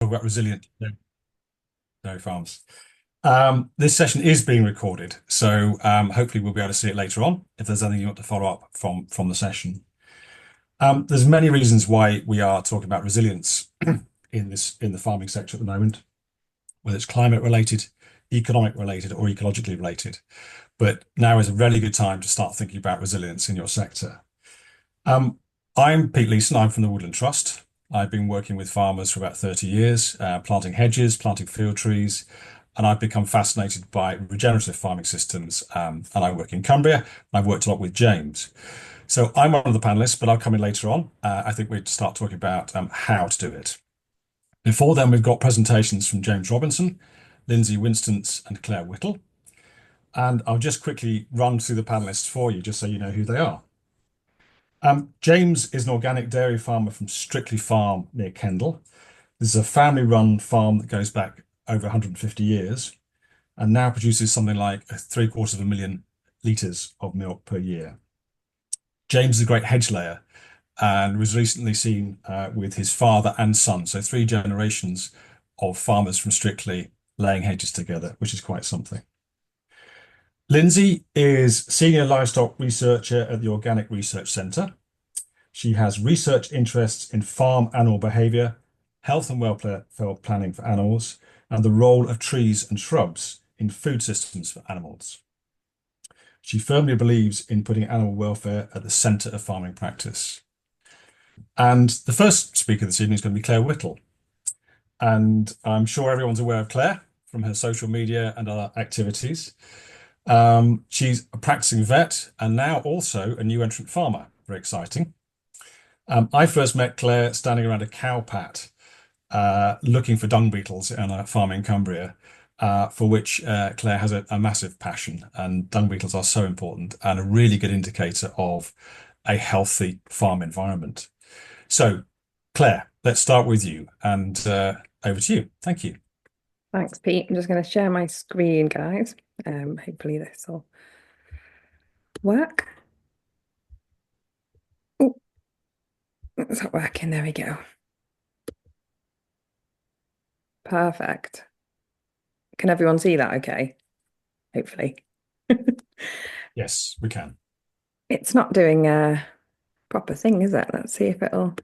talk about resilient dairy farms. This session is being recorded, so hopefully we'll be able to see it later on if there's anything you want to follow up from the session. There's many reasons why we are talking about resilience in the farming sector at the moment, whether it's climate related, economic related, or ecologically related. But now is a really good time to start thinking about resilience in your sector. I'm Pete Leeson. I'm from the Woodland Trust. I've been working with farmers for about 30 years, planting hedges, planting field trees, and I've become fascinated by regenerative farming systems. And I work in Cumbria, and I've worked a lot with James. So I'm one of the panelists, but I'll come in later on. I think we'd start talking about how to do it. Before then, we've got presentations from James Robinson, Lindsay Whistance, and Claire Whittle. And I'll just quickly run through the panelists for you, just so you know who they are. James is an organic dairy farmer from Strictly Farm near Kendal. This is a family-run farm that goes back over 150 years and now produces something like 750,000 litres of milk per year. James is a great hedge layer and was recently seen with his father and son, so 3 generations of farmers from Strictly laying hedges together, which is quite something. Lindsay is Senior Livestock Researcher at the Organic Research Centre. She has research interests in farm animal behaviour, health and welfare planning for animals, and the role of trees and shrubs in food systems for animals. She firmly believes in putting animal welfare at the centre of farming practice. And the first speaker this evening is going to be Claire Whittle. And I'm sure everyone's aware of Claire from her social media and other activities. She's a practicing vet and now also a new entrant farmer. Very exciting. I first met Claire standing around a cow pat looking for dung beetles on a farm in Cumbria, for which Claire has a massive passion. And dung beetles are so important and a really good indicator of a healthy farm environment. So, Claire, let's start with you and over to you. Thank you. Thanks, Pete. I'm just going to share my screen, guys. Hopefully this will work. Oh, it's not working. There we go. Perfect. Can everyone see that okay? Hopefully. Yes, we can. It's not doing a proper thing, is it? Let's see if it'll...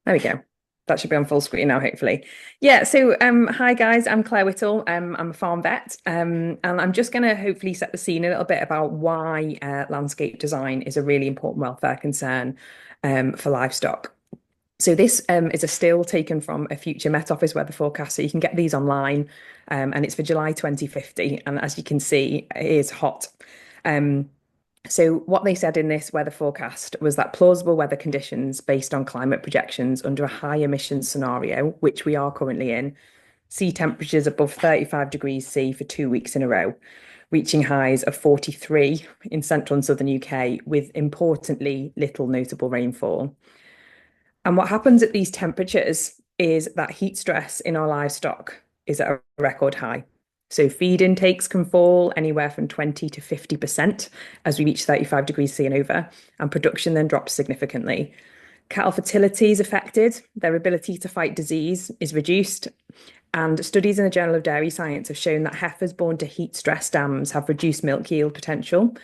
There we go. That should be on full screen now, hopefully. Yeah, so hi guys, I'm Claire Whittle. I'm a farm vet, and I'm just going to hopefully set the scene a little bit about why landscape design is a really important welfare concern for livestock. So this is a still taken from a future Met Office weather forecast, so you can get these online, and it's for July 2050, and as you can see, it is hot. So what they said in this weather forecast was that plausible weather conditions based on climate projections under a high emissions scenario, which we are currently in, see temperatures above 35 degrees C for 2 weeks in a row, reaching highs of 43 in central and southern UK, with importantly little notable rainfall. And what happens at these temperatures is that heat stress in our livestock is at a record high. So feed intakes can fall anywhere from 20 to 50% as we reach 35 degrees C and over, and production then drops significantly. Cattle fertility is affected, their ability to fight disease is reduced, and studies in the Journal of Dairy Science have shown that heifers born to heat stress dams have reduced milk yield potential.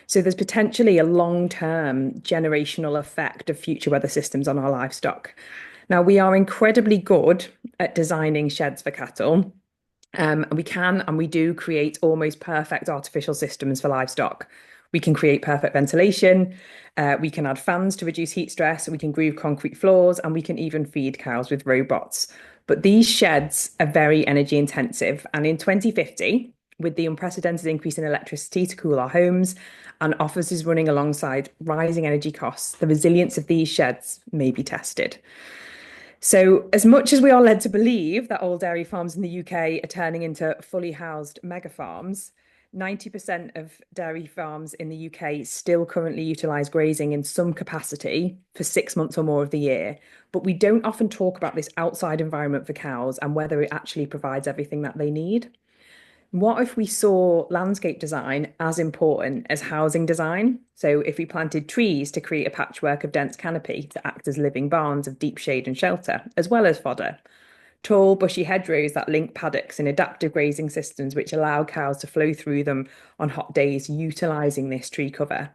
So there's potentially a long-term generational effect of future weather systems on our livestock. Now, we are incredibly good at designing sheds for cattle. And we do create almost perfect artificial systems for livestock. We can create perfect ventilation, we can add fans to reduce heat stress, we can groove concrete floors, and we can even feed cows with robots. But these sheds are very energy intensive. And in 2050, with the unprecedented increase in electricity to cool our homes and offices running alongside rising energy costs, the resilience of these sheds may be tested. So as much as we are led to believe that all dairy farms in the UK are turning into fully housed mega farms, 90% of dairy farms in the UK still currently utilise grazing in some capacity for 6 months or more of the year. But we don't often talk about this outside environment for cows and whether it actually provides everything that they need. What if we saw landscape design as important as housing design? So, if we planted trees to create a patchwork of dense canopy to act as living barns of deep shade and shelter, as well as fodder, tall, bushy hedgerows that link paddocks and adaptive grazing systems which allow cows to flow through them on hot days, utilising this tree cover,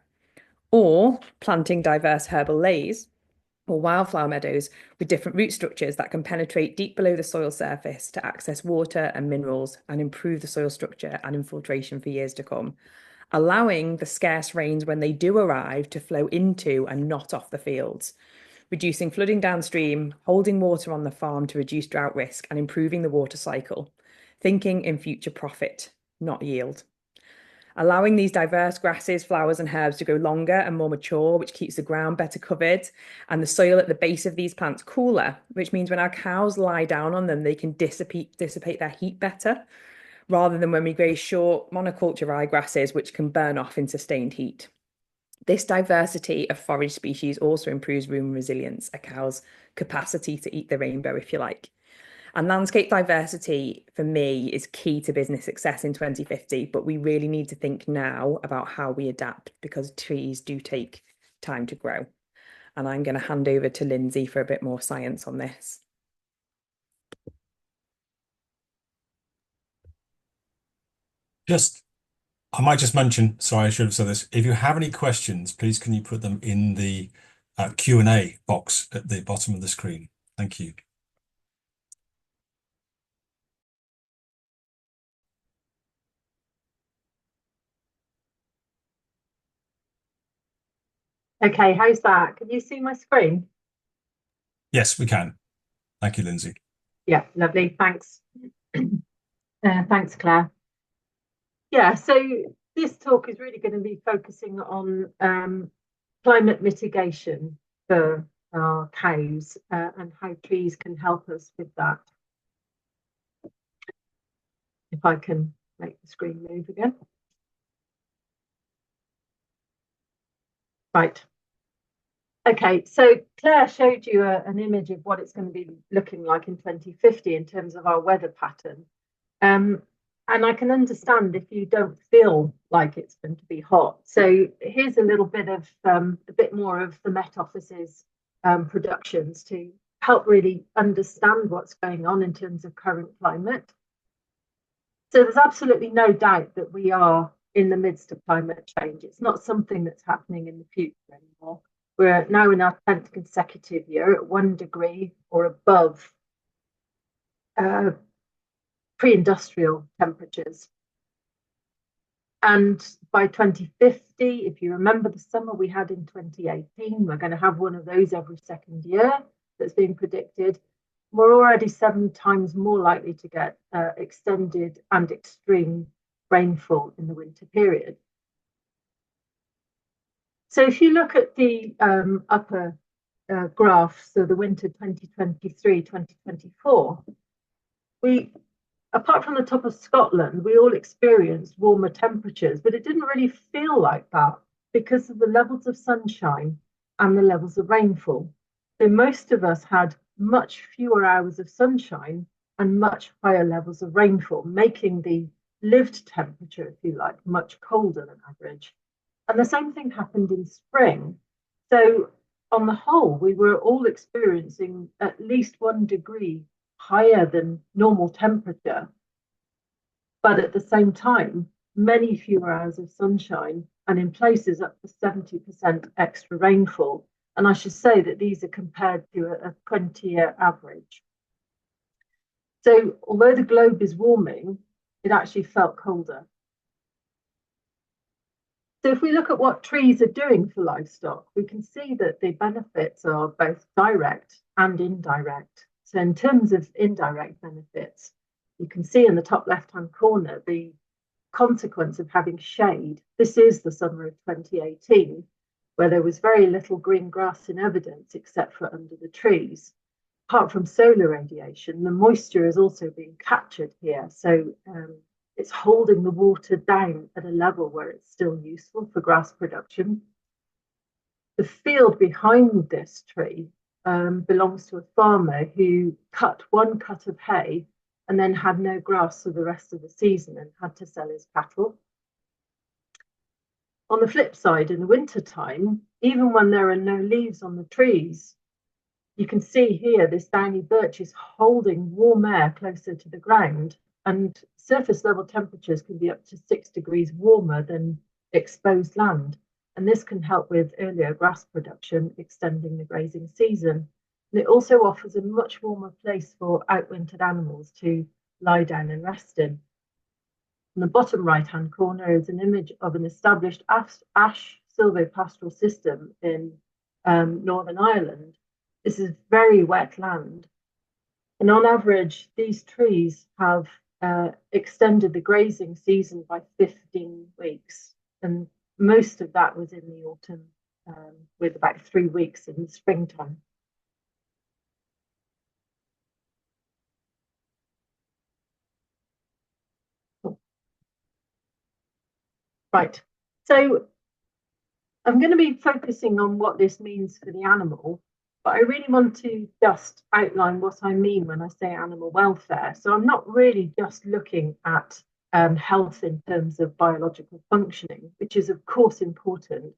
or planting diverse herbal lays or wildflower meadows with different root structures that can penetrate deep below the soil surface to access water and minerals and improve the soil structure and infiltration for years to come, allowing the scarce rains when they do arrive to flow into and not off the fields, reducing flooding downstream, holding water on the farm to reduce drought risk, and improving the water cycle, thinking in future profit, not yield. Allowing these diverse grasses, flowers, and herbs to grow longer and more mature, which keeps the ground better covered and the soil at the base of these plants cooler, which means when our cows lie down on them, they can dissipate their heat better, rather than when we graze short monoculture ryegrasses, which can burn off in sustained heat. This diversity of forage species also improves rumen resilience, a cow's capacity to eat the rainbow, if you like. And landscape diversity, for me, is key to business success in 2050. But we really need to think now about how we adapt because trees do take time to grow. And I'm going to hand over to Lindsay for a bit more science on this. I might just mention, sorry, I should have said this. If you have any questions, please can you put them in the Q&A box at the bottom of the screen? Thank you. Okay, how's that? Can you see my screen? Yes, we can. Thank you, Lindsay. Yeah, lovely. Thanks. Thanks, Claire. Yeah, so this talk is really going to be focusing on climate mitigation for our cows and how trees can help us with that. If I can make the screen move again. Right. Okay, so Claire showed you an image of what it's going to be looking like in 2050 in terms of our weather pattern. And I can understand if you don't feel like it's going to be hot. So here's a little bit of a bit more of the Met Office's productions to help really understand what's going on in terms of current climate. So there's absolutely no doubt that we are in the midst of climate change. It's not something that's happening in the future anymore. We're now in our 10th consecutive year at 1 degree or above pre-industrial temperatures. And by 2050, if you remember the summer we had in 2018, we're going to have one of those every second year that's being predicted. We're already 7 times more likely to get extended and extreme rainfall in the winter period. So if you look at the upper graph, so the winter 2023-2024, apart from the top of Scotland, we all experienced warmer temperatures, but it didn't really feel like that because of the levels of sunshine and the levels of rainfall. So most of us had much fewer hours of sunshine and much higher levels of rainfall, making the lived temperature, if you like, much colder than average. And the same thing happened in spring. So on the whole, we were all experiencing at least 1 degree higher than normal temperature, but at the same time, many fewer hours of sunshine and in places up to 70% extra rainfall. And I should say that these are compared to a 20-year average. So although the globe is warming, it actually felt colder. So if we look at what trees are doing for livestock, we can see that the benefits are both direct and indirect. So in terms of indirect benefits, you can see in the top left-hand corner the consequence of having shade. This is the summer of 2018, where there was very little green grass in evidence except for under the trees. Apart from solar radiation, the moisture is also being captured here. So it's holding the water down at a level where it's still useful for grass production. The field behind this tree belongs to a farmer who cut 1 cut of hay and then had no grass for the rest of the season and had to sell his cattle. On the flip side, in the winter time, even when there are no leaves on the trees, you can see here this downy birch is holding warm air closer to the ground, and surface level temperatures can be up to 6 degrees warmer than exposed land. And this can help with earlier grass production, extending the grazing season. And it also offers a much warmer place for outwintered animals to lie down and rest in. In the bottom right-hand corner is an image of an established ash silvopastoral system in Northern Ireland. This is very wet land. And on average, these trees have extended the grazing season by 15 weeks. And most of that was in the autumn, with about 3 weeks in the springtime. Right, so I'm going to be focusing on what this means for the animal, but I really want to just outline what I mean when I say animal welfare. So I'm not really just looking at health in terms of biological functioning, which is of course important,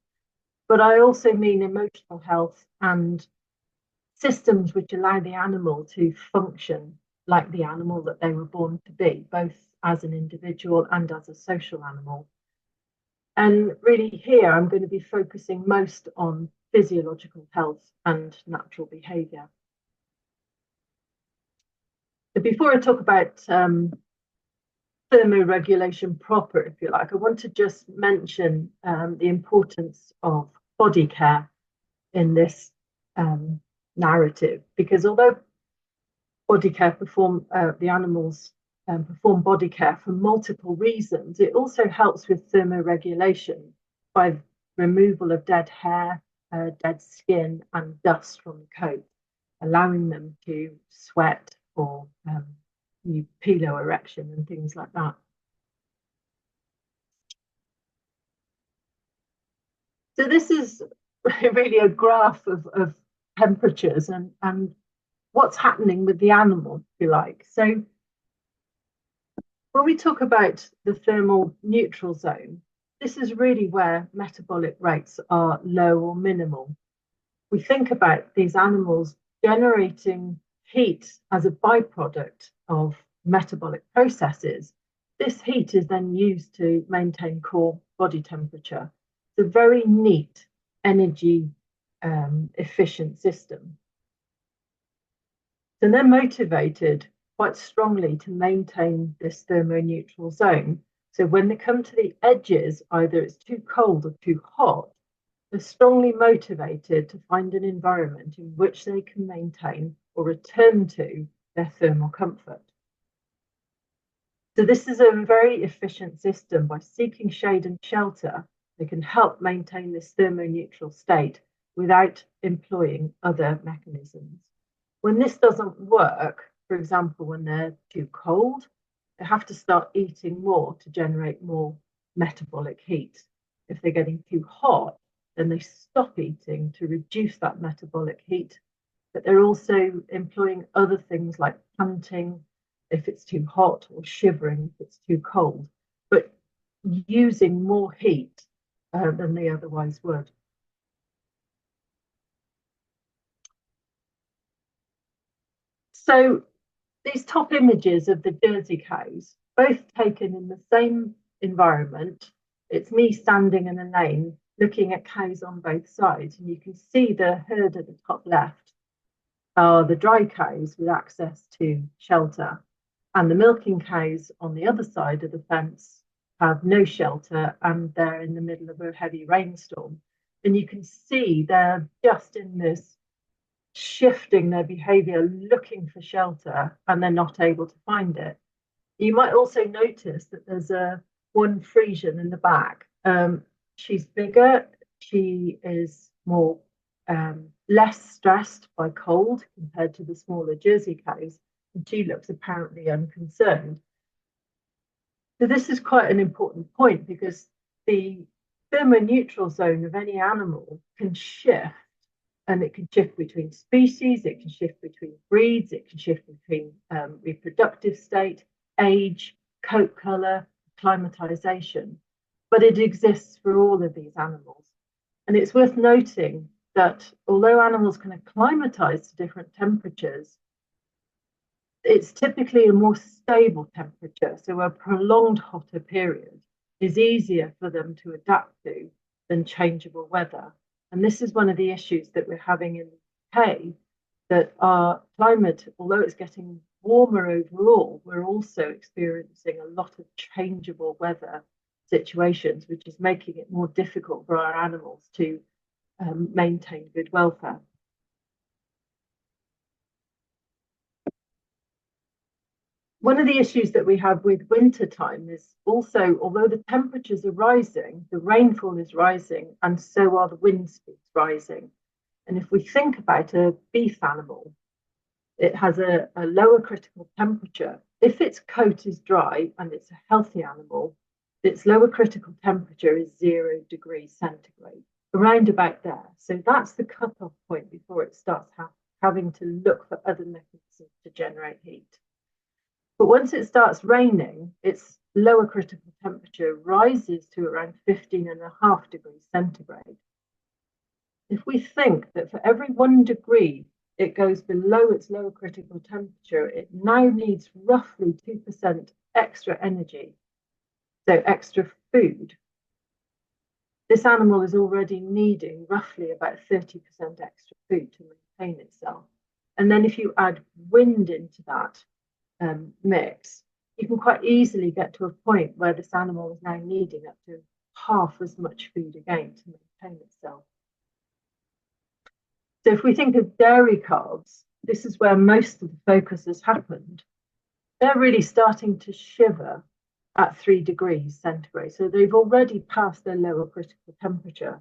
but I also mean emotional health and systems which allow the animal to function like the animal that they were born to be, both as an individual and as a social animal. And really here, I'm going to be focusing most on physiological health and natural behaviour. But before I talk about thermoregulation proper, if you like, I want to just mention the importance of body care in this narrative, because although body care the animals perform body care for multiple reasons, it also helps with thermoregulation by removal of dead hair, dead skin, and dust from the coat, allowing them to sweat or piloerection and things like that. So this is really a graph of temperatures and what's happening with the animal, if you like. So when we talk about the thermal neutral zone, this is really where metabolic rates are low or minimal. We think about these animals generating heat as a byproduct of metabolic processes. This heat is then used to maintain core body temperature. It's a very neat, energy efficient system. So they're motivated quite strongly to maintain this thermoneutral zone. So when they come to the edges, either it's too cold or too hot, they're strongly motivated to find an environment in which they can maintain or return to their thermal comfort. So this is a very efficient system. By seeking shade and shelter, they can help maintain this thermoneutral state without employing other mechanisms. When this doesn't work, for example, when they're too cold, they have to start eating more to generate more metabolic heat. If they're getting too hot, then they stop eating to reduce that metabolic heat. But they're also employing other things like panting if it's too hot, or shivering if it's too cold, but using more heat than they otherwise would. So these top images of the Jersey cows, both taken in the same environment. It's me standing in a lane looking at cows on both sides, and you can see the herd at the top left are the dry cows with access to shelter, and the milking cows on the other side of the fence have no shelter, and they're in the middle of a heavy rainstorm. And you can see they're just in this shifting their behavior, looking for shelter, and they're not able to find it. You might also notice that there's one Frisian in the back. She's bigger, she is more less stressed by cold compared to the smaller Jersey cows, and she looks apparently unconcerned. So this is quite an important point, because the thermoneutral zone of any animal can shift and it can shift between species, it can shift between breeds, it can shift between reproductive state, age, coat colour, climatization, but it exists for all of these animals. And it's worth noting that although animals can acclimatize to different temperatures, it's typically a more stable temperature. So a prolonged hotter period is easier for them to adapt to than changeable weather. And this is one of the issues that we're having in the UK, that our climate, although it's getting warmer overall, we're also experiencing a lot of changeable weather situations, which is making it more difficult for our animals to maintain good welfare. One of the issues that we have with winter time is also, although the temperatures are rising, the rainfall is rising, and so are the wind speeds rising. And if we think about a beef animal, it has a lower critical temperature. If its coat is dry and it's a healthy animal, its lower critical temperature is 0 degrees centigrade, around about there. So that's the cutoff point before it starts having to look for other mechanisms to generate heat. But once it starts raining, its lower critical temperature rises to around 15.5 degrees centigrade. If we think that for every 1 degree it goes below its lower critical temperature, it now needs roughly 2% extra energy, so extra food. This animal is already needing roughly about 30% extra food to maintain itself. And then if you add wind into that mix, you can quite easily get to a point where this animal is now needing up to half as much food again to maintain itself. So if we think of dairy calves, this is where most of the focus has happened. They're really starting to shiver at 3 degrees centigrade. So they've already passed their lower critical temperature.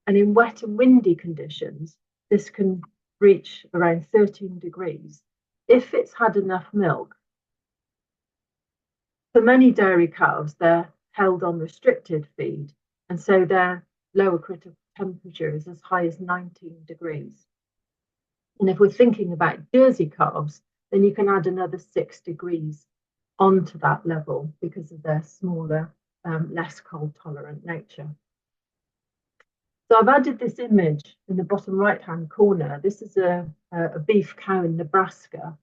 And in wet and windy conditions, this can reach around 13 degrees if it's had enough milk. For many dairy calves, they're held on restricted feed, and so their lower critical temperature is as high as 19 degrees. And if we're thinking about Jersey calves, then you can add another 6 degrees onto that level because of their smaller, less cold tolerant nature. So I've added this image in the bottom right-hand corner. This is a beef cow in Nebraska.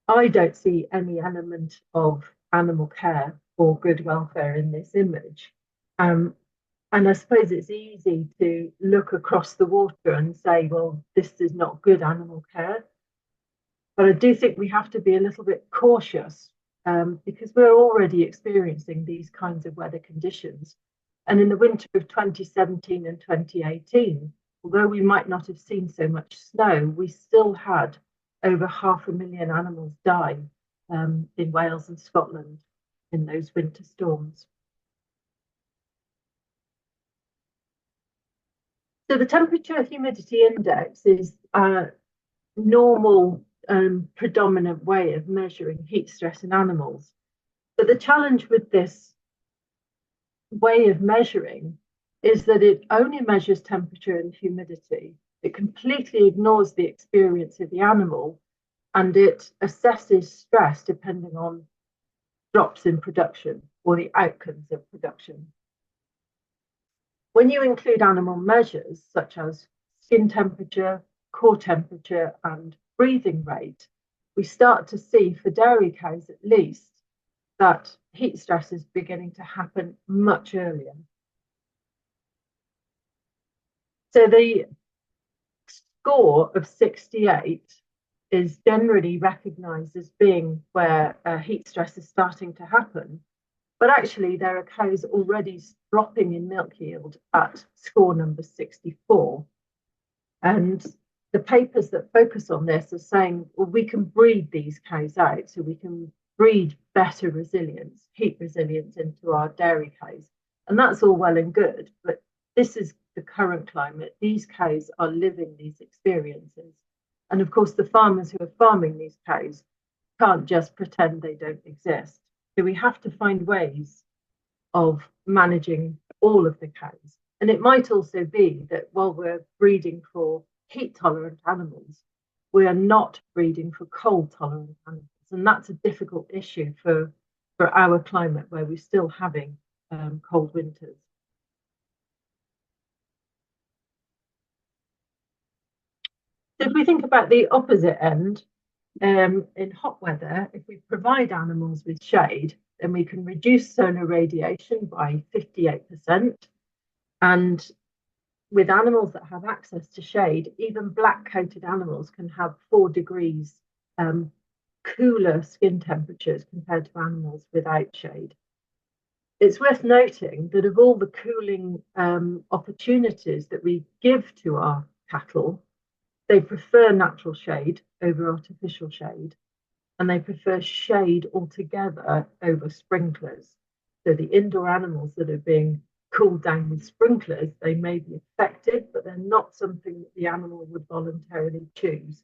I don't see any element of animal care or good welfare in this image. And I suppose it's easy to look across the water and say, well, this is not good animal care. But I do think we have to be a little bit cautious because we're already experiencing these kinds of weather conditions. And in the winter of 2017 and 2018, although we might not have seen so much snow, we still had over 500,000 animals die in Wales and Scotland in those winter storms. So the temperature humidity index is a normal predominant way of measuring heat stress in animals. But the challenge with this way of measuring is that it only measures temperature and humidity. It completely ignores the experience of the animal, and it assesses stress depending on drops in production or the outcomes of production. When you include animal measures such as skin temperature, core temperature, and breathing rate, we start to see, for dairy cows at least, that heat stress is beginning to happen much earlier. So the score of 68 is generally recognised as being where heat stress is starting to happen. But actually, there are cows already dropping in milk yield at score number 64. And the papers that focus on this are saying, well, we can breed these cows out, so we can breed better resilience, heat resilience into our dairy cows. And that's all well and good, but this is the current climate. These cows are living these experiences. And of course, the farmers who are farming these cows can't just pretend they don't exist. So we have to find ways of managing all of the cows. And it might also be that while we're breeding for heat tolerant animals, we are not breeding for cold tolerant animals. And that's a difficult issue for our climate, where we're still having cold winters. So if we think about the opposite end, in hot weather, if we provide animals with shade, then we can reduce solar radiation by 58%. And with animals that have access to shade, even black-coated animals can have 4 degrees cooler skin temperatures compared to animals without shade. It's worth noting that of all the cooling opportunities that we give to our cattle, they prefer natural shade over artificial shade, and they prefer shade altogether over sprinklers. So the indoor animals that are being cooled down with sprinklers, they may be effective, but they're not something that the animal would voluntarily choose.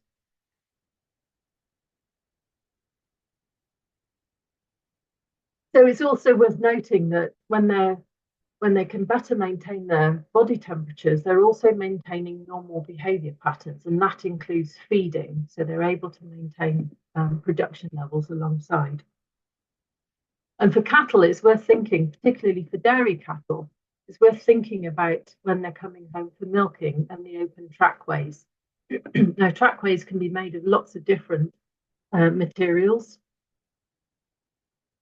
So it's also worth noting that when they can better maintain their body temperatures, they're also maintaining normal behavior patterns, and that includes feeding. So they're able to maintain production levels alongside. And for cattle, it's worth thinking, particularly for dairy cattle, it's worth thinking about when they're coming home for milking and the open trackways. Now, trackways can be made of lots of different materials,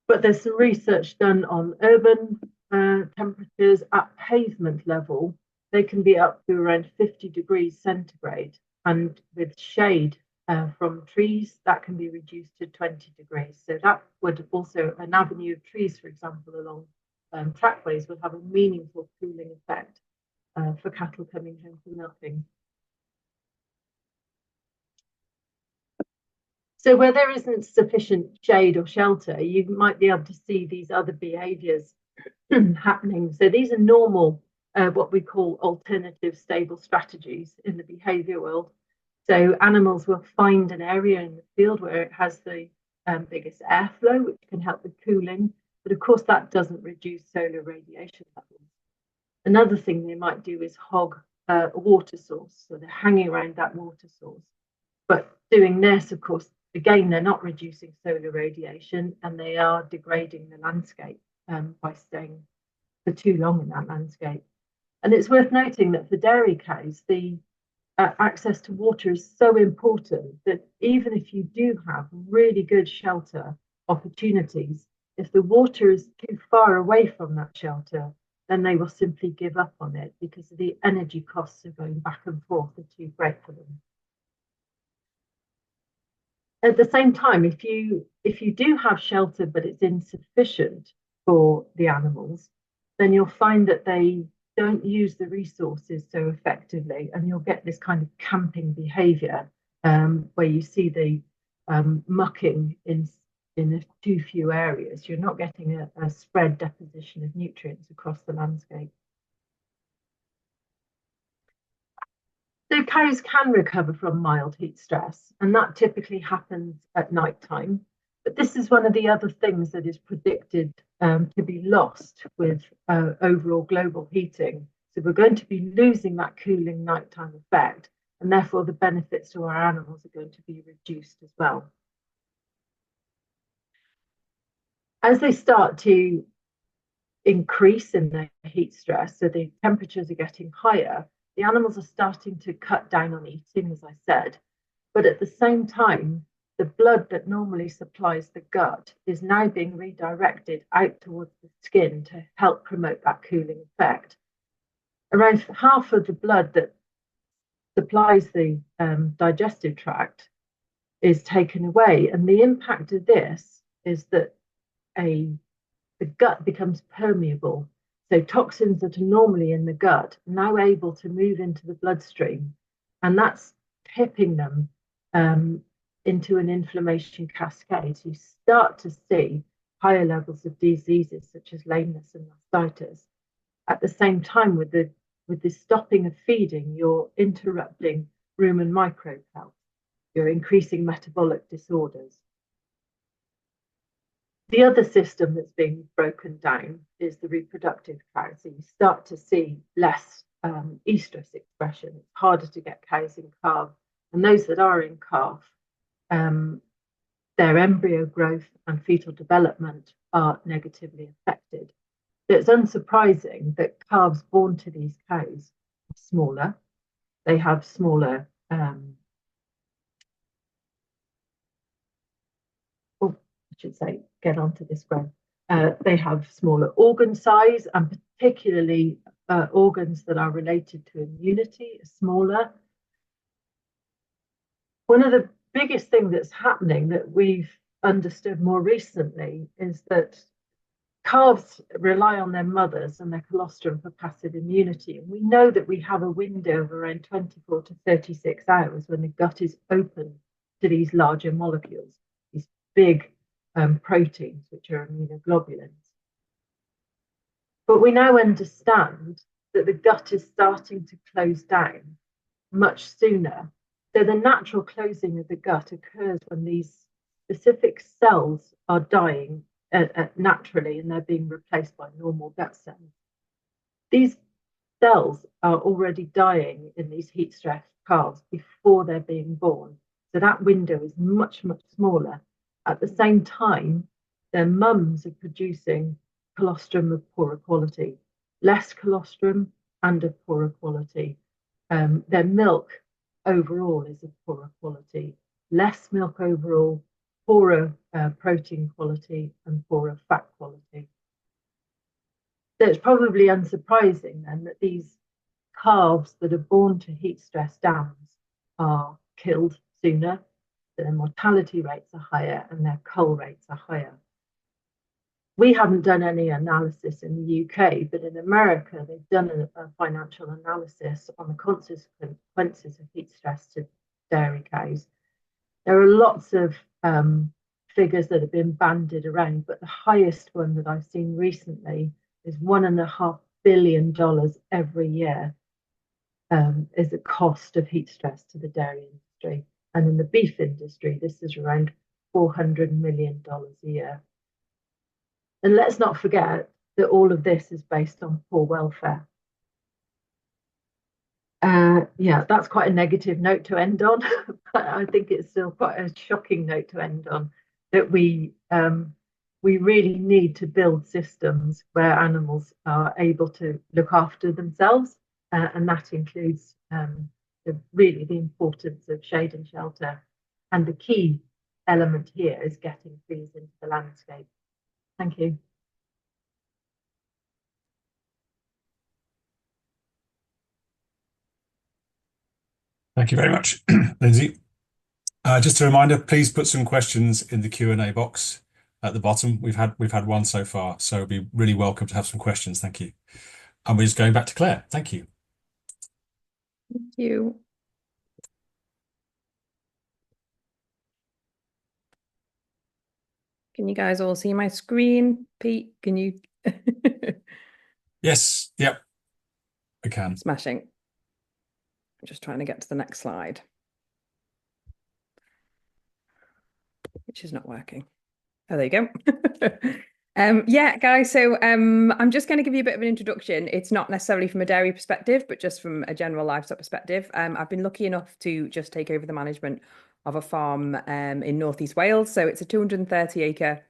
but there's some research done on urban temperatures at pavement level. They can be up to around 50 degrees centigrade, and with shade from trees, that can be reduced to 20 degrees. So that would also, an avenue of trees, for example, along trackways, would have a meaningful cooling effect for cattle coming home for milking. So where there isn't sufficient shade or shelter, you might be able to see these other behaviours happening. So these are normal, what we call alternative stable strategies in the behaviour world. So animals will find an area in the field where it has the biggest airflow, which can help with cooling. But of course, that doesn't reduce solar radiation levels. Another thing they might do is hog a water source. So they're hanging around that water source. But doing this, of course, again, they're not reducing solar radiation, and they are degrading the landscape by staying for too long in that landscape. And it's worth noting that for dairy cows, the access to water is so important that even if you do have really good shelter opportunities, if the water is too far away from that shelter, then they will simply give up on it because the energy costs of going back and forth are too great for them. At the same time, if you do have shelter but it's insufficient for the animals, then you'll find that they don't use the resources so effectively, and you'll get this kind of camping behaviour where you see the mucking in too few areas. You're not getting a spread deposition of nutrients across the landscape. So cows can recover from mild heat stress, and that typically happens at night time. But this is one of the other things that is predicted to be lost with overall global heating. So we're going to be losing that cooling nighttime effect, and therefore the benefits to our animals are going to be reduced as well. As they start to increase in their heat stress, so the temperatures are getting higher, the animals are starting to cut down on eating, as I said, but at the same time, the blood that normally supplies the gut is now being redirected out towards the skin to help promote that cooling effect. Around half of the blood that supplies the digestive tract is taken away, and the impact of this is that the gut becomes permeable. So toxins that are normally in the gut are now able to move into the bloodstream, and that's tipping them into an inflammation cascade. So you start to see higher levels of diseases such as lameness and mastitis. At the same time, with the stopping of feeding, you're interrupting rumen microbe health. You're increasing metabolic disorders. The other system that's being broken down is the reproductive cow. So you start to see less estrus expression. It's harder to get cows in calf. And those that are in calf, their embryo growth and fetal development are negatively affected. So it's unsurprising that calves born to these cows are smaller. They have smaller should say, get onto this growth. They have smaller organ size, and particularly organs that are related to immunity are smaller. One of the biggest things that's happening that we've understood more recently is that calves rely on their mothers and their colostrum for passive immunity. And we know that we have a window of around 24 to 36 hours when the gut is open to these larger molecules, these big proteins, which are immunoglobulins. But we now understand that the gut is starting to close down much sooner. So the natural closing of the gut occurs when these specific cells are dying naturally and they're being replaced by normal gut cells. These cells are already dying in these heat stressed calves before they're being born. So that window is much, much smaller. At the same time, their mums are producing colostrum of poorer quality, less colostrum and of poorer quality. Their milk overall is of poorer quality, less milk overall, poorer protein quality and poorer fat quality. So it's probably unsurprising then that these calves that are born to heat stress dams are killed sooner, their mortality rates are higher and their cull rates are higher. We haven't done any analysis in the UK, but in America, they've done a financial analysis on the consequences of heat stress to dairy cows. There are lots of figures that have been bandied around, but the highest one that I've seen recently is $1.5 billion every year is the cost of heat stress to the dairy industry. And in the beef industry, this is around $400 million a year. And let's not forget that all of this is based on poor welfare. Yeah, that's quite a negative note to end on, but I think it's still quite a shocking note to end on, that we really need to build systems where animals are able to look after themselves, and that includes really the importance of shade and shelter. And the key element here is getting trees into the landscape. Thank you. Thank you very much, Lindsay. Just a reminder, please put some questions in the Q&A box at the bottom. We've had one so far, so it'd be really welcome to have some questions. Thank you. And we're just going back to Claire. Thank you. Thank you. Can you guys all see my screen? Pete, can you? Yes, yep, I can. Smashing. I'm just trying to get to the next slide, which is not working. Oh, there you go. Yeah, guys, so I'm just going to give you a bit of an introduction. It's not necessarily from a dairy perspective, but just from a general livestock perspective. I've been lucky enough to just take over the management of a farm in Northeast Wales. So it's a 230-acre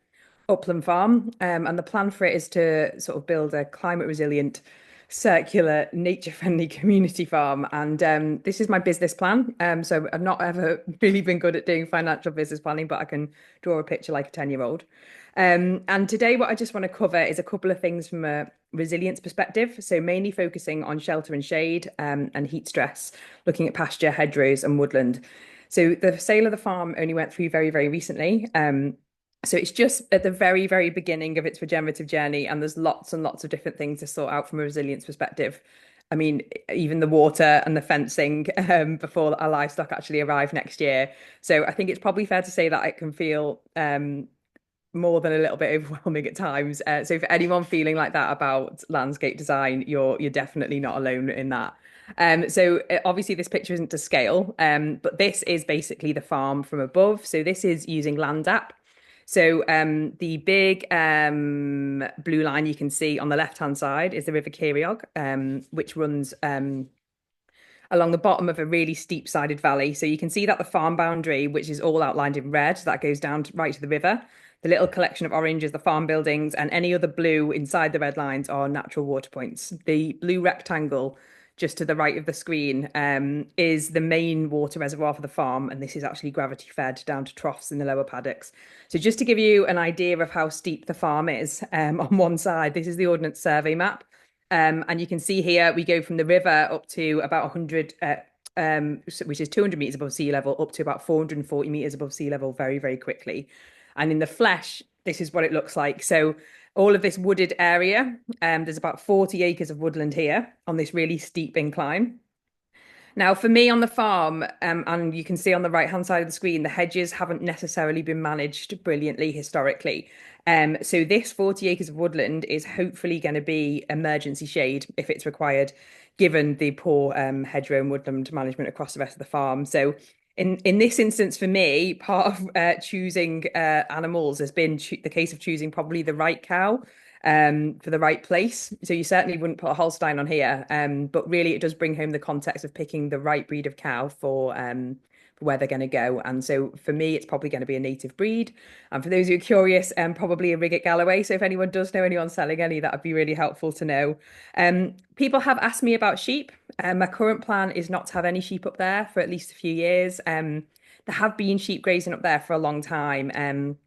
upland farm, and the plan for it is to sort of build a climate resilient, circular, nature-friendly community farm. And this is my business plan. So I've not ever really been good at doing financial business planning, but I can draw a picture like a 10-year-old. And today, what I just want to cover is a couple of things from a resilience perspective. So mainly focusing on shelter and shade and heat stress, looking at pasture, hedgerows and woodland. So the sale of the farm only went through very, very recently. So it's just at the very, very beginning of its regenerative journey, and there's lots and lots of different things to sort out from a resilience perspective. I mean, even the water and the fencing before our livestock actually arrive next year. So I think it's probably fair to say that it can feel more than a little bit overwhelming at times. So for anyone feeling like that about landscape design, you're definitely not alone in that. So obviously this picture isn't to scale, but this is basically the farm from above. So this is using Land app. So the big blue line you can see on the left-hand side is the River Ceiriog, which runs along the bottom of a really steep-sided valley. So you can see that the farm boundary, which is all outlined in red, that goes down right to the river. The little collection of orange is the farm buildings, and any other blue inside the red lines are natural water points. The blue rectangle just to the right of the screen is the main water reservoir for the farm, and this is actually gravity fed down to troughs in the lower paddocks. So just to give you an idea of how steep the farm is, on one side, this is the Ordnance Survey map. And you can see here we go from the river up to about 100, which is 200 meters above sea level, up to about 440 meters above sea level very, very quickly. And in the flesh, this is what it looks like. So all of this wooded area, there's about 40 acres of woodland here on this really steep incline. Now, for me on the farm, and you can see on the right-hand side of the screen, the hedges haven't necessarily been managed brilliantly historically. So this 40 acres of woodland is hopefully going to be emergency shade if it's required, given the poor hedgerow and woodland management across the rest of the farm. So in this instance, for me, part of choosing animals has been the case of choosing probably the right cow for the right place. So you certainly wouldn't put a Holstein on here, but really it does bring home the context of picking the right breed of cow for where they're going to go. And so for me, it's probably going to be a native breed. And for those who are curious, probably a Rigget Galloway. So if anyone does know anyone selling any, that would be really helpful to know. People have asked me about sheep. My current plan is not to have any sheep up there for at least a few years. There have been sheep grazing up there for a long time.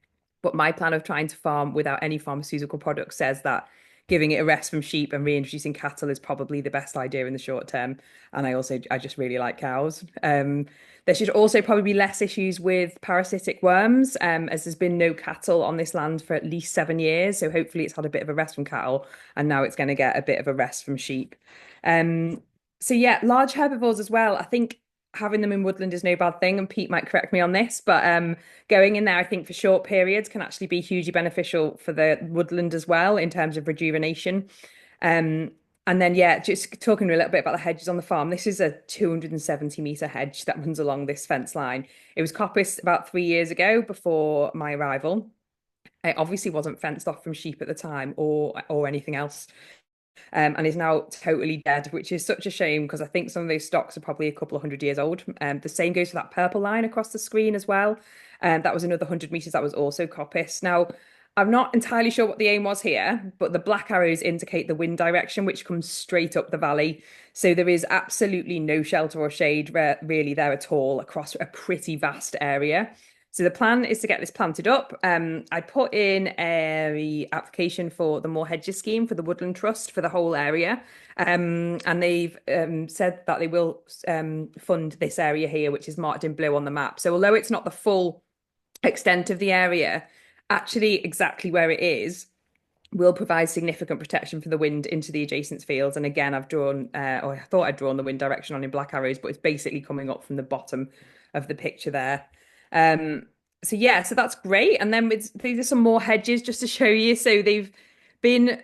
But my plan of trying to farm without any pharmaceutical products says that giving it a rest from sheep and reintroducing cattle is probably the best idea in the short term. And I just really like cows. There should also probably be less issues with parasitic worms, as there's been no cattle on this land for at least 7 years. So hopefully it's had a bit of a rest from cattle, and now it's going to get a bit of a rest from sheep. So yeah, large herbivores as well. I think having them in woodland is no bad thing, and Pete might correct me on this, but going in there, I think for short periods can actually be hugely beneficial for the woodland as well in terms of rejuvenation. And then, yeah, just talking a little bit about the hedges on the farm. This is a 270-meter hedge that runs along this fence line. It was coppiced about 3 years ago before my arrival. It obviously wasn't fenced off from sheep at the time or anything else. And is now totally dead, which is such a shame because I think some of those stocks are probably a couple of 100 years old. The same goes for that purple line across the screen as well. That was another 100 meters that was also coppiced. Now, I'm not entirely sure what the aim was here, but the black arrows indicate the wind direction, which comes straight up the valley. So there is absolutely no shelter or shade really there at all across a pretty vast area. So the plan is to get this planted up. I put in a application for the More Hedges scheme for the Woodland Trust for the whole area. And they've said that they will fund this area here, which is marked in blue on the map. So although it's not the full extent of the area, actually exactly where it is will provide significant protection for the wind into the adjacent fields. And again, I've drawn, or I thought I'd drawn the wind direction on in black arrows, but it's basically coming up from the bottom of the picture there. So yeah, so that's great. And then these are some more hedges just to show you. So they've been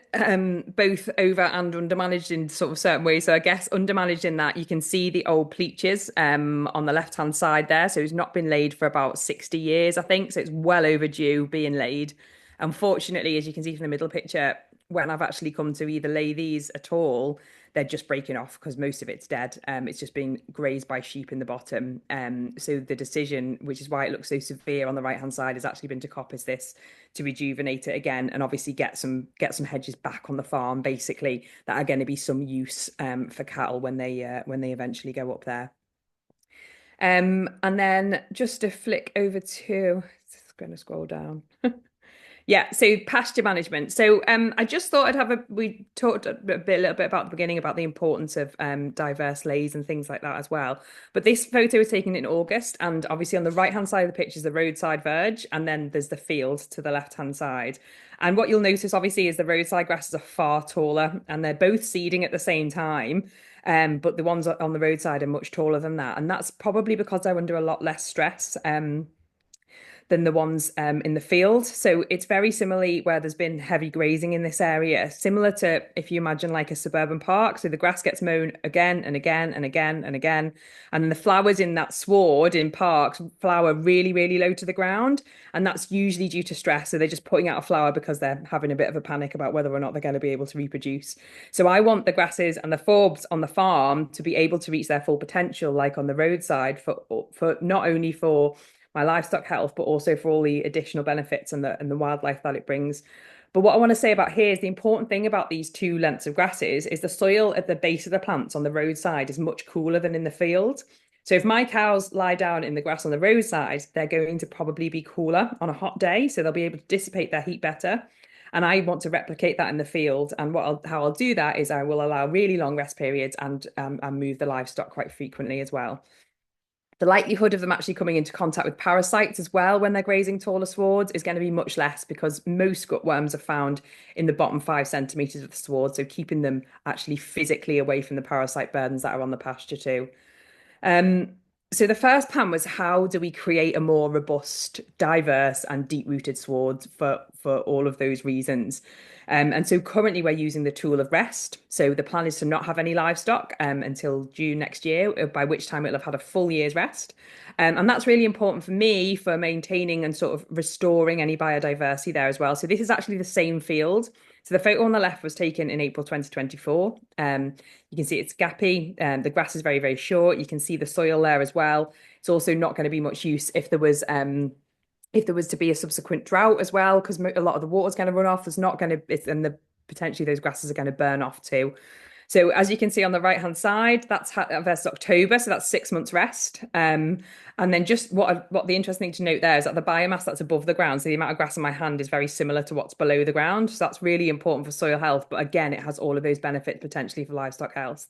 both over and undermanaged in sort of certain ways. So I guess undermanaged in that you can see the old pleaches on the left-hand side there. So it's not been laid for about 60 years, I think. So it's well overdue being laid. Unfortunately, as you can see from the middle picture, when I've actually come to either lay these at all, they're just breaking off because most of it's dead. It's just been grazed by sheep in the bottom. So the decision, which is why it looks so severe on the right hand side, has actually been to coppice this to rejuvenate it again and obviously get some hedges back on the farm, basically, that are going to be some use for cattle when they eventually go up there. And then just to flick over to, just going to scroll down. Yeah, so pasture management. So I just thought we talked a little bit about the beginning about the importance of diverse lays and things like that as well. But this photo was taken in August, and obviously on the right-hand side of the picture is the roadside verge, and then there's the field to the left-hand side. And what you'll notice obviously is the roadside grasses are far taller, and they're both seeding at the same time. But the ones on the roadside are much taller than that. And that's probably because they're under a lot less stress. than the ones in the field. So it's very similarly where there's been heavy grazing in this area, similar to if you imagine like a suburban park. So the grass gets mown again and again and again and again. And then the flowers in that sward in parks flower really, really low to the ground. And that's usually due to stress. So they're just putting out a flower because they're having a bit of a panic about whether or not they're going to be able to reproduce. So I want the grasses and the forbs on the farm to be able to reach their full potential, like on the roadside, for not only for my livestock health, but also for all the additional benefits and the wildlife that it brings. But what I want to say about here is the important thing about these two lengths of grasses is the soil at the base of the plants on the roadside is much cooler than in the field. So if my cows lie down in the grass on the roadside, they're going to probably be cooler on a hot day, so they'll be able to dissipate their heat better. And I want to replicate that in the field. And how I'll do that is I will allow really long rest periods and move the livestock quite frequently as well. The likelihood of them actually coming into contact with parasites as well when they're grazing taller swards is going to be much less because most gutworms are found in the bottom 5 centimeters of the sward. So keeping them actually physically away from the parasite burdens that are on the pasture too. So the first plan was how do we create a more robust, diverse and deep-rooted sward for all of those reasons. And so currently we're using the tool of rest. So the plan is to not have any livestock until June next year, by which time it'll have had a full year's rest. And that's really important for me for maintaining and sort of restoring any biodiversity there as well. So this is actually the same field. So the photo on the left was taken in April 2024. You can see it's gappy. The grass is very, very short. You can see the soil there as well. It's also not going to be much use if there was to be a subsequent drought as well, because a lot of the water's going to run off. There's not going to, potentially those grasses are going to burn off too. So as you can see on the right hand side, that's versus October, so that's 6 months rest. And then just what the interesting thing to note there is that the biomass that's above the ground, so the amount of grass in my hand is very similar to what's below the ground. So that's really important for soil health. But again, it has all of those benefits potentially for livestock health.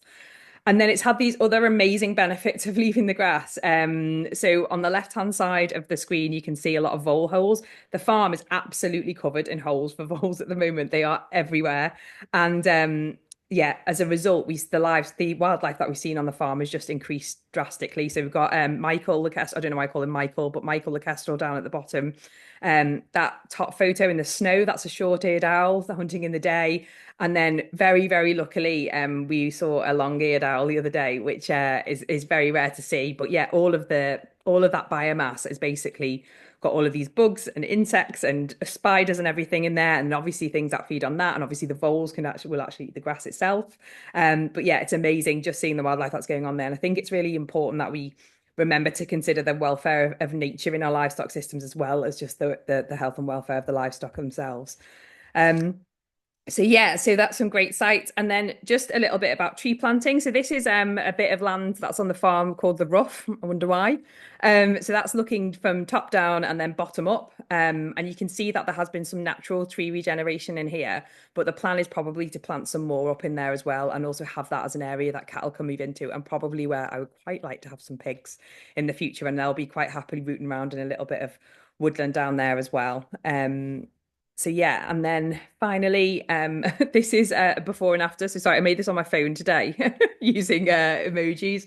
And then it's had these other amazing benefits of leaving the grass. So on the left-hand side of the screen, you can see a lot of vole holes. The farm is absolutely covered in holes for voles at the moment. They are everywhere. And yeah, as a result, the wildlife that we've seen on the farm has just increased drastically. So we've got Michael the Kestrel, I don't know why I call him Michael, but Michael the Kestrel down at the bottom. That top photo in the snow, that's a short-eared owl, the hunting in the day. And then very, very luckily, we saw a long-eared owl the other day, which is very rare to see. But yeah, all of that biomass is basically got all of these bugs and insects and spiders and everything in there, and obviously things that feed on that, and obviously the voles will actually eat the grass itself. But yeah, it's amazing just seeing the wildlife that's going on there. And I think it's really important that we remember to consider the welfare of nature in our livestock systems as well as just the health and welfare of the livestock themselves. So yeah, so that's some great sites. And then just a little bit about tree planting. So this is a bit of land that's on the farm called the Rough. I wonder why. So that's looking from top down and then bottom up. And you can see that there has been some natural tree regeneration in here, but the plan is probably to plant some more up in there as well, and also have that as an area that cattle can move into, and probably where I would quite like to have some pigs in the future, and they'll be quite happily rooting around in a little bit of woodland down there as well. So yeah, and then finally, this is before and after. So sorry, I made this on my phone today using emojis.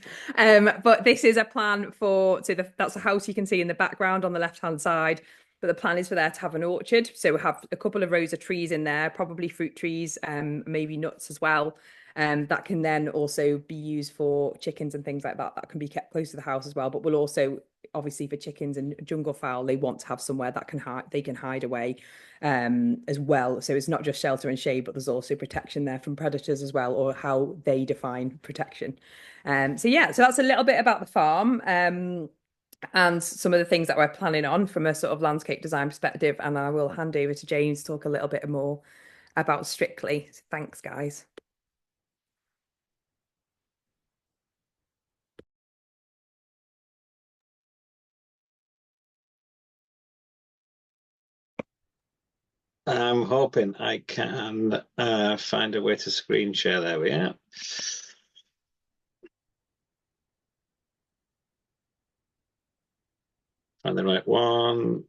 But this is a plan that's a house you can see in the background on the left-hand side. But the plan is for there to have an orchard. So we have a couple of rows of trees in there, probably fruit trees, maybe nuts as well. That can then also be used for chickens and things like that. That can be kept close to the house as well. But we'll also, obviously, for chickens and jungle fowl, they want to have somewhere that they can hide away as well. So it's not just shelter and shade, but there's also protection there from predators as well, or how they define protection. So yeah, so that's a little bit about the farm. And some of the things that we're planning on from a sort of landscape design perspective. And I will hand over to James to talk a little bit more about Strictly. So thanks, guys. I'm hoping I can find a way to screen share. There we are. Find the right one.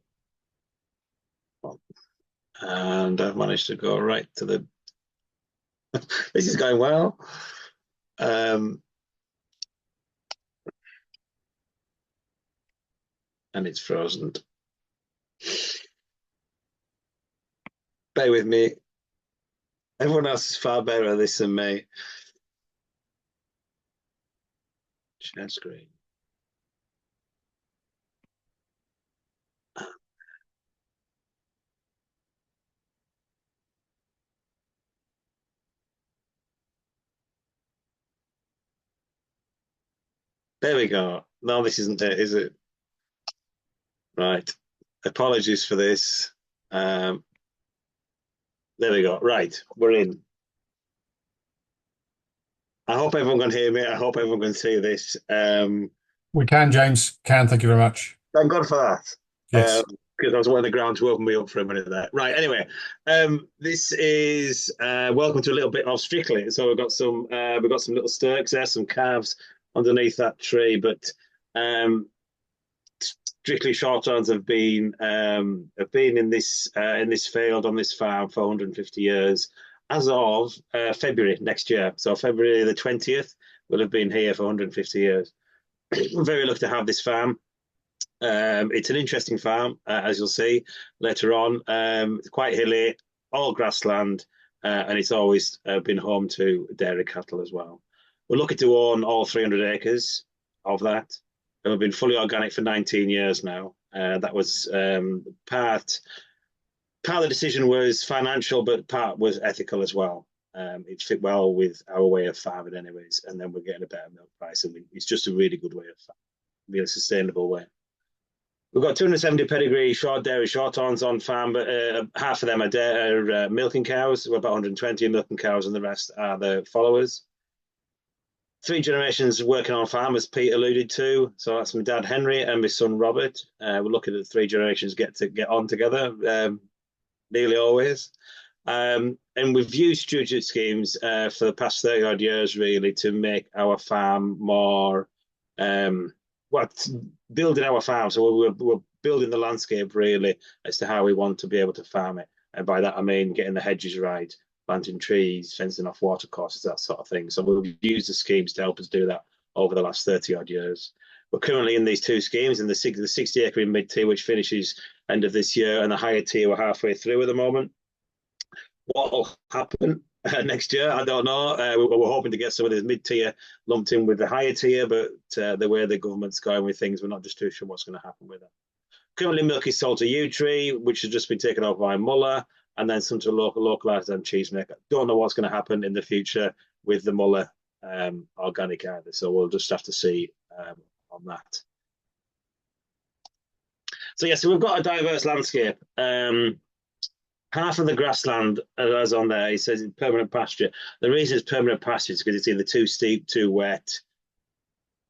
And I've managed to go right to the... This is going well. And it's frozen. Bear with me. Everyone else is far better at this than me. Share screen. There we go. No, this isn't it, is it? Right. Apologies for this. There we go. Right, we're in. I hope everyone can hear me. I hope everyone can see this. We can, James. Can. Thank you very much. Thank God for that. Yes. Because I was wanting the ground to open me up for a minute there. Right. Anyway, this is welcome to a little bit of Strictly. So we've got some little sturks there, some calves underneath that tree. But Strictly Shorthorns have been in this field on this farm for 150 years as of February next year. So February the 20th will have been here for 150 years. We're very lucky to have this farm. It's an interesting farm, as you'll see later on. It's quite hilly, all grassland, and it's always been home to dairy cattle as well. We're lucky to own all 300 acres of that, and we've been fully organic for 19 years now. That was part of the decision was financial, but part was ethical as well. It fit well with our way of farming anyways, and then we're getting a better milk price, and it's just a really good way of farming, really sustainable way. We've got 270 pedigree short dairy shorthorns on farm, but half of them are milking cows. We're about 120 milking cows, and the rest are the followers. 3 generations working on farm, as Pete alluded to. So that's my dad Henry and my son Robert. We're looking at 3 generations get on together, nearly always. And we've used stewardship schemes for the past 30 odd years, really, to make our farm more. Building our farm. So we're building the landscape really as to how we want to be able to farm it. And by that, I mean getting the hedges right, planting trees, fencing off water courses, that sort of thing. So we've used the schemes to help us do that over the last 30 odd years. We're currently in these 2 schemes, in the 60 acre in mid tier, which finishes end of this year, and the higher tier we're halfway through at the moment. What will happen next year? I don't know. We're hoping to get some of this mid-tier lumped in with the higher tier, but the way the government's going with things, we're not just too sure what's going to happen with it. Currently, milk is sold to Yew-Tree, which has just been taken over by Muller, and then some to localised and cheesemaker. Don't know what's going to happen in the future with the Muller organic either, so we'll just have to see on that. So yeah, so we've got a diverse landscape. Half of the grassland, as on there, it says it's permanent pasture. The reason it's permanent pasture is because it's either too steep, too wet,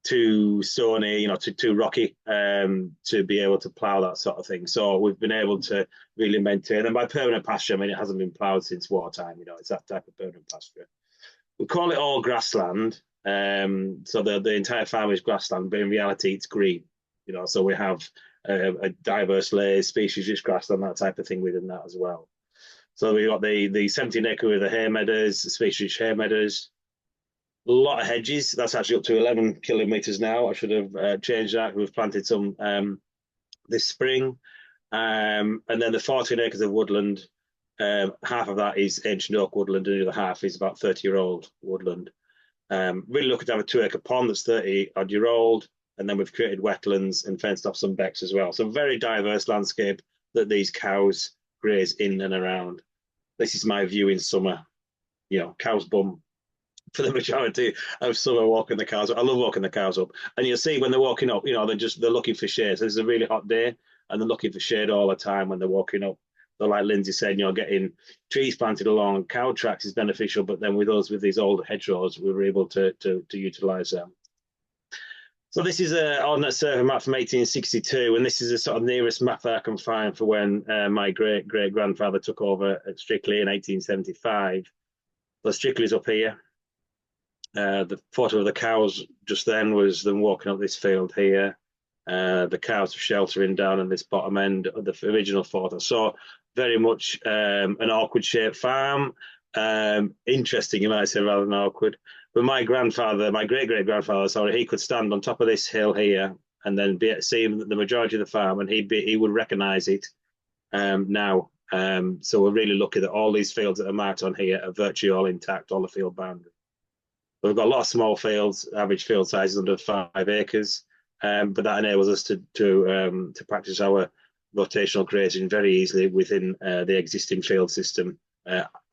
too stony, too rocky to be able to plough that sort of thing. So we've been able to really maintain. And by permanent pasture, I mean it hasn't been ploughed since wartime. It's that type of permanent pasture. We call it all grassland. So the entire farm is grassland, but in reality, it's green. So we have a diverse layers, species-rich grassland, that type of thing within that as well. So we've got the 17 acre with the hay meadows, the species-rich hay meadows. A lot of hedges. That's actually up to 11 kilometres now. I should have changed that. We've planted some this spring. And then the 14 acres of woodland, half of that is ancient oak woodland, and the other half is about 30-year-old woodland. Really looking to have a 2 acre pond that's 30-odd-year-old. And then we've created wetlands and fenced off some becks as well. So very diverse landscape that these cows graze in and around. This is my view in summer. Cows bum for the majority of summer walking the cows up. I love walking the cows up. And you'll see when they're walking up, they're looking for shade. So it's a really hot day and they're looking for shade all the time when they're walking up. So like Lindsay said, getting trees planted along cow tracks is beneficial, but then with these old hedgerows, we were able to utilise them. So this is an ordnance survey map from 1862, and this is the sort of nearest map that I can find for when my great-great-grandfather took over at Strictly in 1875. So Strictly's up here. The photo of the cows just then was them walking up this field here. The cows are sheltering down in this bottom end of the original photo. So very much an awkward-shaped farm. Interesting, you might say, rather than awkward. But my great-great-grandfather, sorry, he could stand on top of this hill here and then see the majority of the farm, and he would recognise it now So we're really lucky that all these fields that are marked on here are virtually all intact, all the field boundaries. We've got a lot of small fields, average field size is under 5 acres, but that enables us to practice our rotational grazing very easily within the existing field system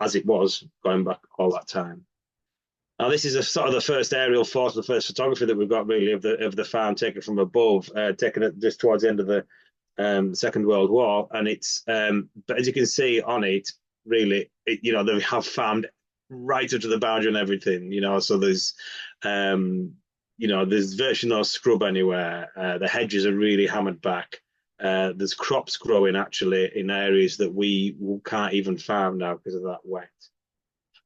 as it was going back all that time. Now, this is a sort of the first aerial photo, the first photography that we've got really of the farm taken from above, taken it just towards the end of the Second World War, and it's but as you can see on it, really, they have farmed right up to the boundary and everything, so there's there's virtually no scrub anywhere. The hedges are really hammered back. There's crops growing actually in areas that we can't even farm now because of that wet.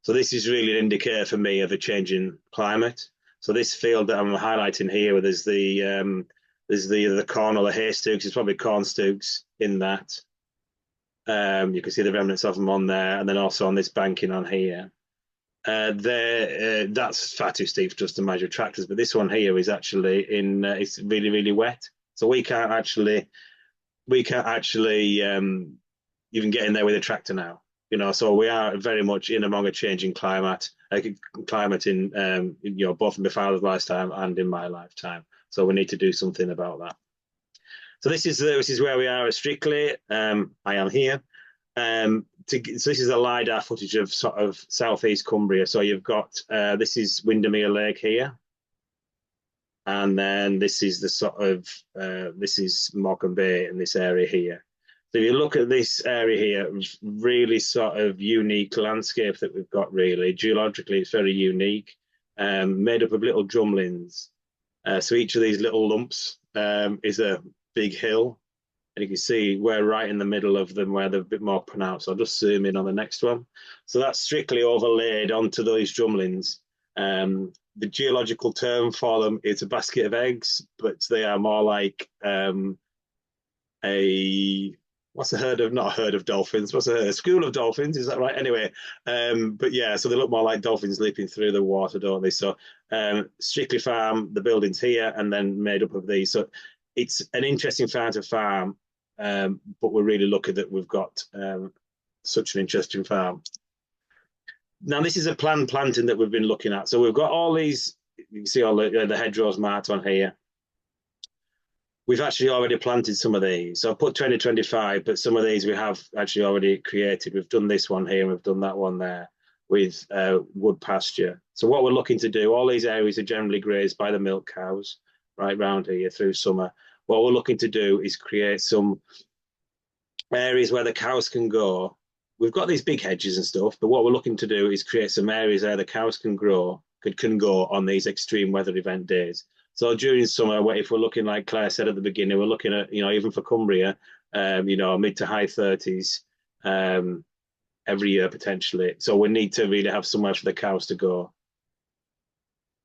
So this is really an indicator for me of a changing climate. So this field that I'm highlighting here, where there's the corn or the hay stooks, it's probably corn stooks in that. You can see the remnants of them on there, and then also on this banking on here. That's far too steep just to measure tractors, but this one here is actually it's really, really wet. So we can't actually even get in there with a tractor now. So we are very much in among a changing climate in both in my father's lifetime and in my lifetime. So we need to do something about that. So this is where we are at Strictly. I am here. So this is a LiDAR footage of sort of southeast Cumbria. So you've got this is Windermere Lake here, and then this is the sort of this is Morecambe Bay in this area here. So if you look at this area here, really sort of unique landscape that we've got really. Geologically, it's very unique, made up of little drumlins. So each of these little lumps is a big hill. And you can see we're right in the middle of them where they're a bit more pronounced. I'll just zoom in on the next one. So that's strictly overlaid onto those drumlins. The geological term for them is a basket of eggs, but they are more like not a herd of dolphins, a school of dolphins, is that right? Anyway, but yeah, so they look more like dolphins leaping through the water, don't they? So Strictly Farm, the building's here and then made up of these. So it's an interesting farm to farm, but we're really lucky that we've got such an interesting farm. Now, this is a planned planting that we've been looking at. So we've got all these, you can see all the hedgerows marked on here. We've actually already planted some of these. So I put 2025, but some of these we have actually already created. We've done this one here and we've done that one there with wood pasture. So what we're looking to do, all these areas are generally grazed by the milk cows right round here through summer. What we're looking to do is create some areas where the cows can go. We've got these big hedges and stuff, but what we're looking to do is create some areas where the cows can go on these extreme weather event days. So during summer, if we're looking, like Claire said at the beginning, we're looking at, even for Cumbria, mid to high 30s every year potentially. So we need to really have somewhere for the cows to go.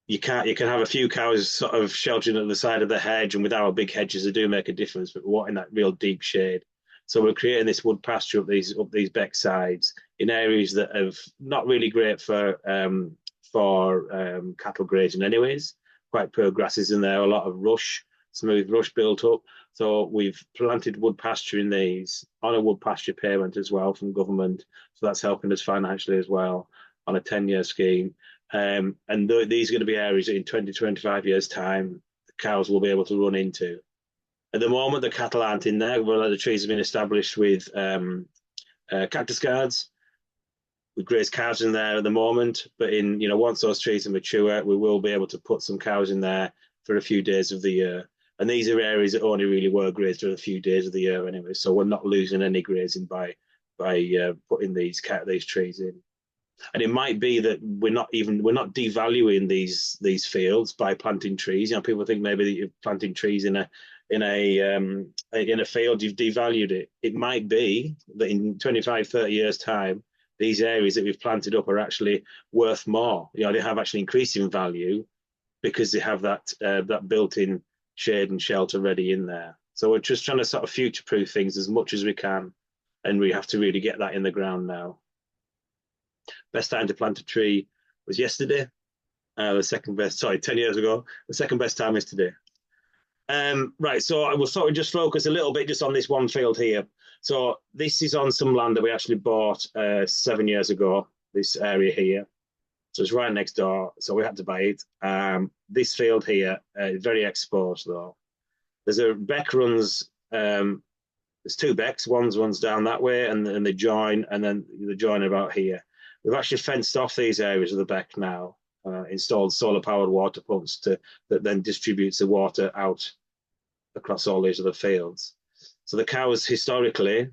You can have a few cows sort of sheltering at the side of the hedge, and with our big hedges, they do make a difference, but we want in that real deep shade. So we're creating this wood pasture up these beck sides in areas that have not really great for cattle grazing anyways. Quite poor grasses in there, a lot of smooth rush built up. So we've planted wood pasture in these on a wood pasture payment as well from government. So that's helping us financially as well on a 10-year scheme. And these are going to be areas that in 20, 25 years' time, the cows will be able to run into. At the moment, the cattle aren't in there. Well, the trees have been established with cactus guards. We graze cows in there at the moment, but once those trees are mature, we will be able to put some cows in there for a few days of the year. And these are areas that only really were grazed for a few days of the year anyway. So we're not losing any grazing by putting these trees in. And it might be that we're not devaluing these fields by planting trees. People think maybe that you're planting trees in a field, you've devalued it. It might be that in 25, 30 years' time, these areas that we've planted up are actually worth more. They have actually increasing value because they have that built-in shade and shelter ready in there. So we're just trying to sort of future-proof things as much as we can, and we have to really get that in the ground now. Best time to plant a tree was yesterday. 10 years ago. The second best time is today. Right, so I will sort of just focus a little bit just on this one field here. So this is on some land that we actually bought 7 years ago, this area here. So it's right next door, so we had to buy it. This field here is very exposed though. There's a beck runs, there's two becks, one runs down that way and they join, and then they join about here. We've actually fenced off these areas of the beck now, installed solar powered water pumps that then distributes the water out across all these other fields. So the cows historically,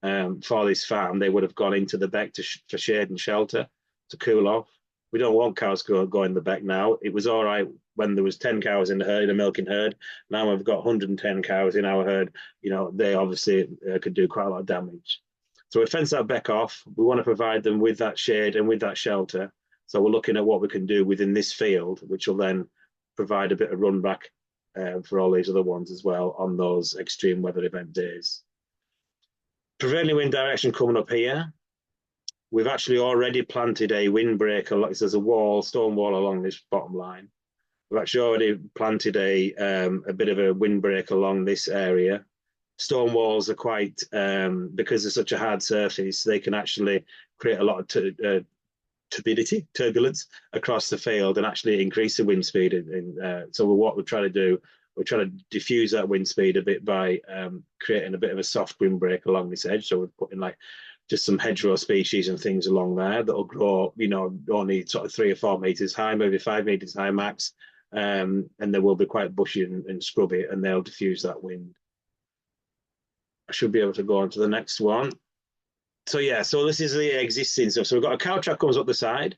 for this farm, they would have gone into the beck for shade and shelter to cool off. We don't want cows go in the beck now. It was all right when there was 10 cows in the herd, in a milking herd. Now we've got 110 cows in our herd. You know, they obviously could do quite a lot of damage. So we fence that beck off. We want to provide them with that shade and with that shelter. So we're looking at what we can do within this field, which will then provide a bit of run back for all these other ones as well on those extreme weather event days. Prevailing wind direction coming up here. We've actually already planted a windbreak. There's a wall, stone wall along this bottom line. We've actually already planted a bit of a windbreak along this area. Stone walls are quite, because they're such a hard surface, they can actually create a lot of turbulence across the field and actually increase the wind speed. So what we're trying to do, we're trying to diffuse that wind speed a bit by creating a bit of a soft windbreak along this edge. So we're putting like just some hedgerow species and things along there that'll grow, you know, only sort of 3 or 4 meters high, maybe 5 meters high max. And they will be quite bushy and scrubby, and they'll diffuse that wind. I should be able to go on to the next one. So yeah, so this is the existing stuff. So we've got a cow track comes up the side.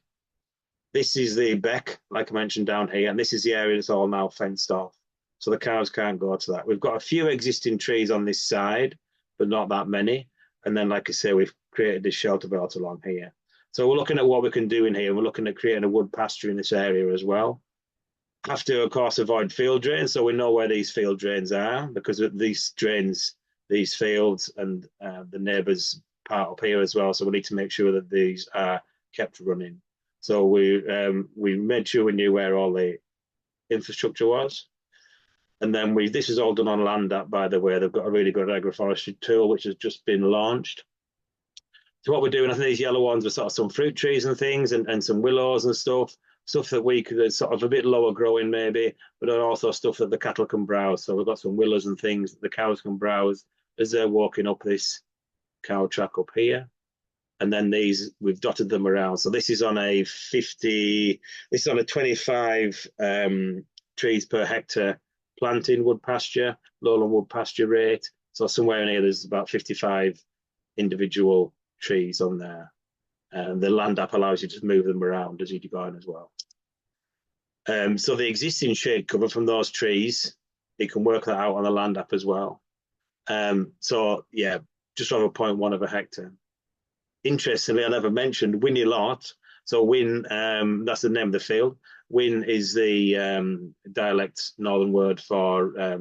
This is the beck, like I mentioned, down here, and this is the area that's all now fenced off. So the cows can't go to that. We've got a few existing trees on this side, but not that many. And then, like I say, we've created this shelter belt along here. So we're looking at what we can do in here. We're looking at creating a wood pasture in this area as well. Have to, of course, avoid field drains. So we know where these field drains are, because these drains, these fields and the neighbours part up here as well. So we need to make sure that these are kept running. So we made sure we knew where all the infrastructure was. And then this is all done on Land App, by the way. They've got a really good agroforestry tool, which has just been launched. So what we're doing, I think these yellow ones are sort of some fruit trees and things, and some willows and stuff that we could sort of a bit lower growing maybe, but also stuff that the cattle can browse. So we've got some willows and things that the cows can browse as they're walking up this cow track up here. And then these, we've dotted them around. So this is on a 25 trees per hectare planting wood pasture, lowland wood pasture rate. So somewhere in here, there's about 55 individual trees on there. And the Land App allows you to move them around as you go in as well. So the existing shade cover from those trees, you can work that out on the Land App as well. So yeah, just over 0.1 of a hectare. Interestingly, I never mentioned Winnie Lot. So Win, that's the name of the field. Win is the dialect northern word for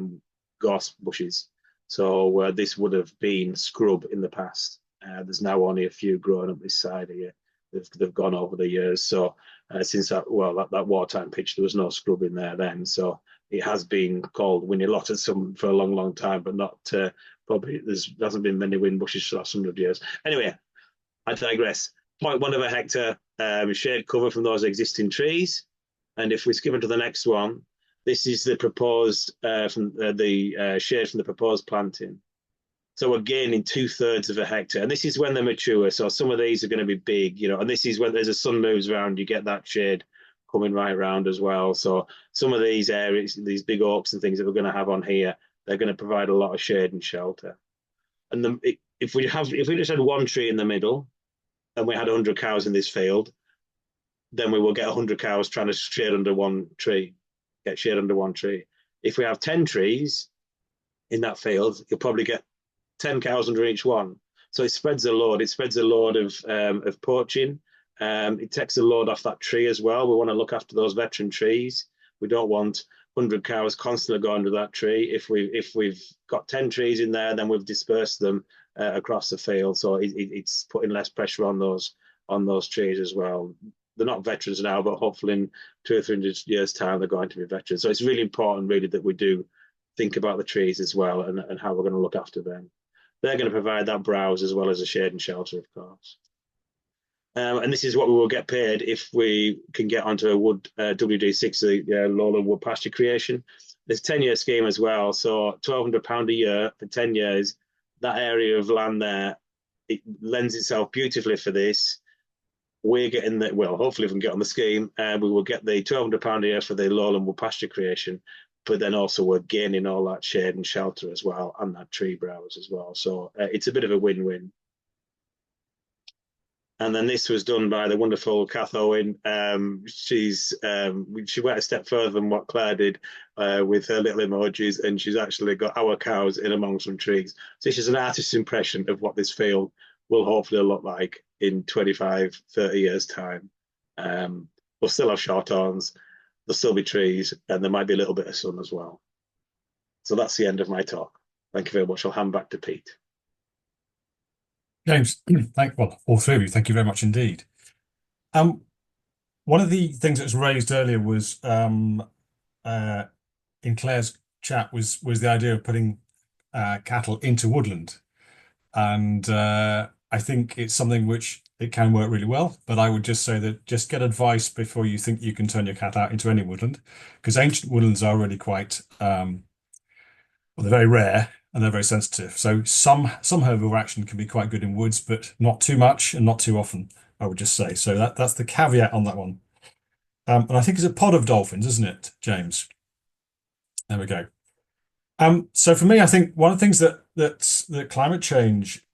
gorse bushes. So this would have been scrub in the past. There's now only a few growing up this side here. They've gone over the years. So since that wartime pitch, there was no scrub in there then. So it has been called Winnie Lot for a long, long time, but not probably there hasn't been many whin bushes for the last 100 years. Anyway, I digress. 0.1 of a hectare shade cover from those existing trees. And if we skip into the next one, this is the proposed from the shade from the proposed planting. So we're gaining 2/3 of a hectare, and this is when they're mature. So some of these are going to be big, you know, and this is when as the sun moves around, you get that shade coming right around as well. So some of these areas, these big oaks and things that we're going to have on here, they're going to provide a lot of shade and shelter. And if we just had one tree in the middle, and we had 100 cows in this field, then we will get 100 cows trying to shade under one tree, get shade under one tree. If we have 10 trees in that field, you'll probably get 10 cows under each one. So it spreads the load. It spreads a load of poaching. It takes a load off that tree as well. We want to look after those veteran trees. We don't want 100 cows constantly going to that tree. If we've got 10 trees in there, then we've dispersed them across the field. So it's putting less pressure on those trees as well. They're not veterans now, but hopefully in 200 or 300 years' time, they're going to be veterans. So it's really important, really, that we do think about the trees as well, and how we're going to look after them. They're going to provide that browse as well as a shade and shelter, of course. And this is what we will get paid if we can get onto a wood WD6, the lowland wood pasture creation. There's a 10-year scheme as well, so £1,200 a year for 10 years. That area of land there, it lends itself beautifully for this. We're getting that, well, hopefully if we can get on the scheme, we will get the £1,200 a year for the lowland wood pasture creation, but then also we're gaining all that shade and shelter as well, and that tree browse as well. So it's a bit of a win-win. And then this was done by the wonderful Kath Owen. She went a step further than what Claire did with her little emojis, and she's actually got our cows in among some trees. So she's an artist's impression of what this field will hopefully look like in 25, 30 years' time. We'll still have shorthorns, there'll still be trees, and there might be a little bit of sun as well. So that's the end of my talk. Thank you very much. I'll hand back to Pete. James, all three of you, thank you very much indeed. One of the things that was raised earlier was in Claire's chat was the idea of putting cattle into woodland, and I think it's something which it can work really well. But I would just say that just get advice before you think you can turn your cat out into any woodland, because ancient woodlands are really quite they're very rare and they're very sensitive. So some herbivore action can be quite good in woods, but not too much and not too often, I would just say. So that's the caveat on that one. And I think it's a pod of dolphins, isn't it, James? There we go. So for me, I think one of the things that climate change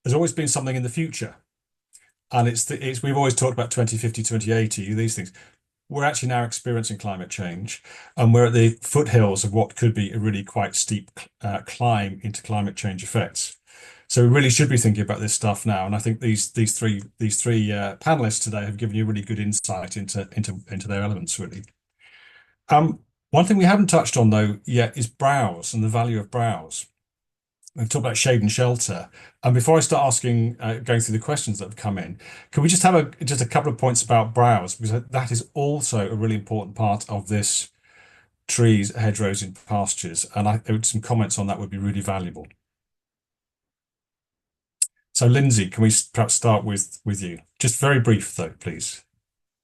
has always been something in the future. And we've always talked about 2050, 2080, these things. We're actually now experiencing climate change, and we're at the foothills of what could be a really quite steep climb into climate change effects. So we really should be thinking about this stuff now. And I think these three panelists today have given you really good insight into their elements, really. One thing we haven't touched on though yet is browse and the value of browse. We've talked about shade and shelter. And before I start going through the questions that have come in, can we just have a couple of points about browse? Because that is also a really important part of this trees, hedgerows and pastures. And some comments on that would be really valuable. So Lindsay, can we perhaps start with you? Just very brief though, please.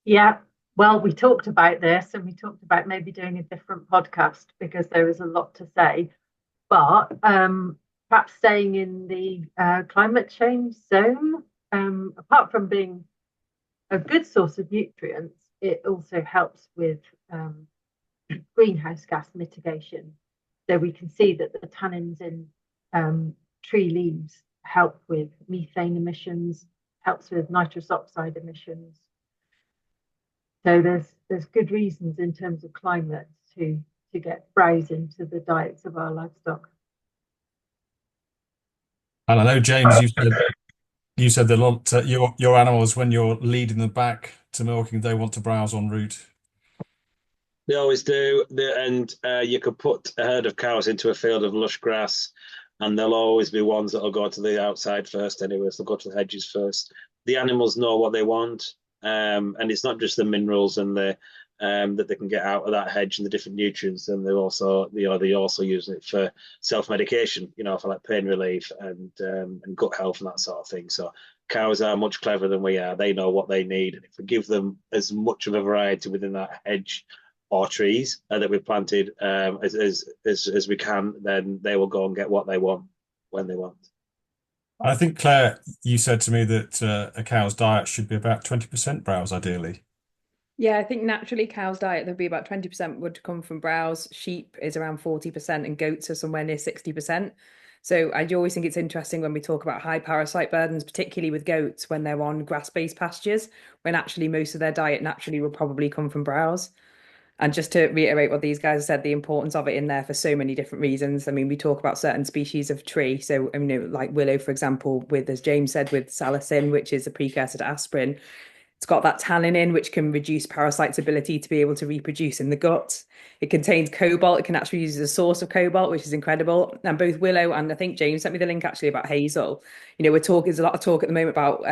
Yeah, well, we talked about this and we talked about maybe doing a different podcast because there is a lot to say. But perhaps staying in the climate change zone, apart from being a good source of nutrients, it also helps with greenhouse gas mitigation. So we can see that the tannins in tree leaves help with methane emissions, helps with nitrous oxide emissions. So there's good reasons in terms of climate to get browse into the diets of our livestock. And I know, James, you said that a lot your animals, when you're leading them back to milking, they want to browse en route. They always do. And you could put a herd of cows into a field of lush grass, and there'll always be ones that'll go to the outside first anyway, so they'll go to the hedges first. The animals know what they want, and it's not just the minerals and the that they can get out of that hedge and the different nutrients, and they're also using it for self-medication, for like pain relief and gut health and that sort of thing. So cows are much cleverer than we are. They know what they need, and if we give them as much of a variety within that hedge or trees that we've planted as we can, then they will go and get what they want when they want. I think, Claire, you said to me that a cow's diet should be about 20% browse, ideally. Yeah, I think naturally cow's diet, there'd be about 20% would come from browse. Sheep is around 40% and goats are somewhere near 60%. So I always think it's interesting when we talk about high parasite burdens, particularly with goats when they're on grass-based pastures, when actually most of their diet naturally will probably come from browse. And just to reiterate what these guys said, the importance of it in there for so many different reasons. I mean, we talk about certain species of tree. So, like willow, for example, as James said, with salicin, which is a precursor to aspirin. It's got that tannin, which can reduce parasites' ability to be able to reproduce in the gut. It contains cobalt. It can actually use as a source of cobalt, which is incredible. And both willow and I think James sent me the link actually about hazel. There's a lot of talk at the moment about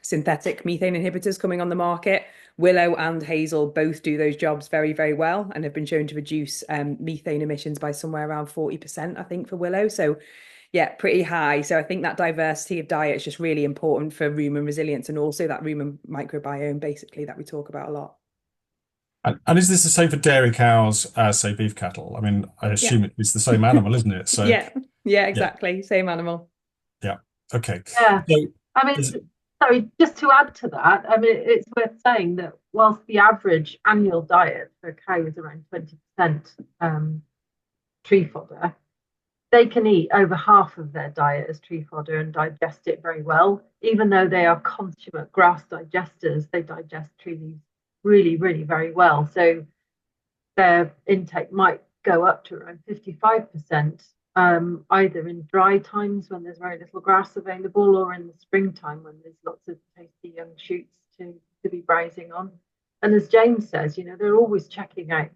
synthetic methane inhibitors coming on the market. Willow and hazel both do those jobs very, very well and have been shown to reduce methane emissions by somewhere around 40%, I think, for willow. So yeah, pretty high. So I think that diversity of diet is just really important for rumen resilience and also that rumen microbiome, basically, that we talk about a lot. And is this the same for dairy cows as, say, beef cattle? I mean, I Yeah. assume it's the same animal, isn't it? So Yeah, exactly. Same animal. yeah. Okay. Yeah. So I mean, sorry, just to add to that, I mean, it's worth saying that whilst the average annual diet for a cow is around 20% tree fodder, they can eat over half of their diet as tree fodder and digest it very well. Even though they are consummate grass digesters, they digest tree leaves really, really very well. So their intake might go up to around 55%, either in dry times when there's very little grass available, or in the springtime when there's lots of tasty young shoots to be browsing on. And as James says, they're always checking out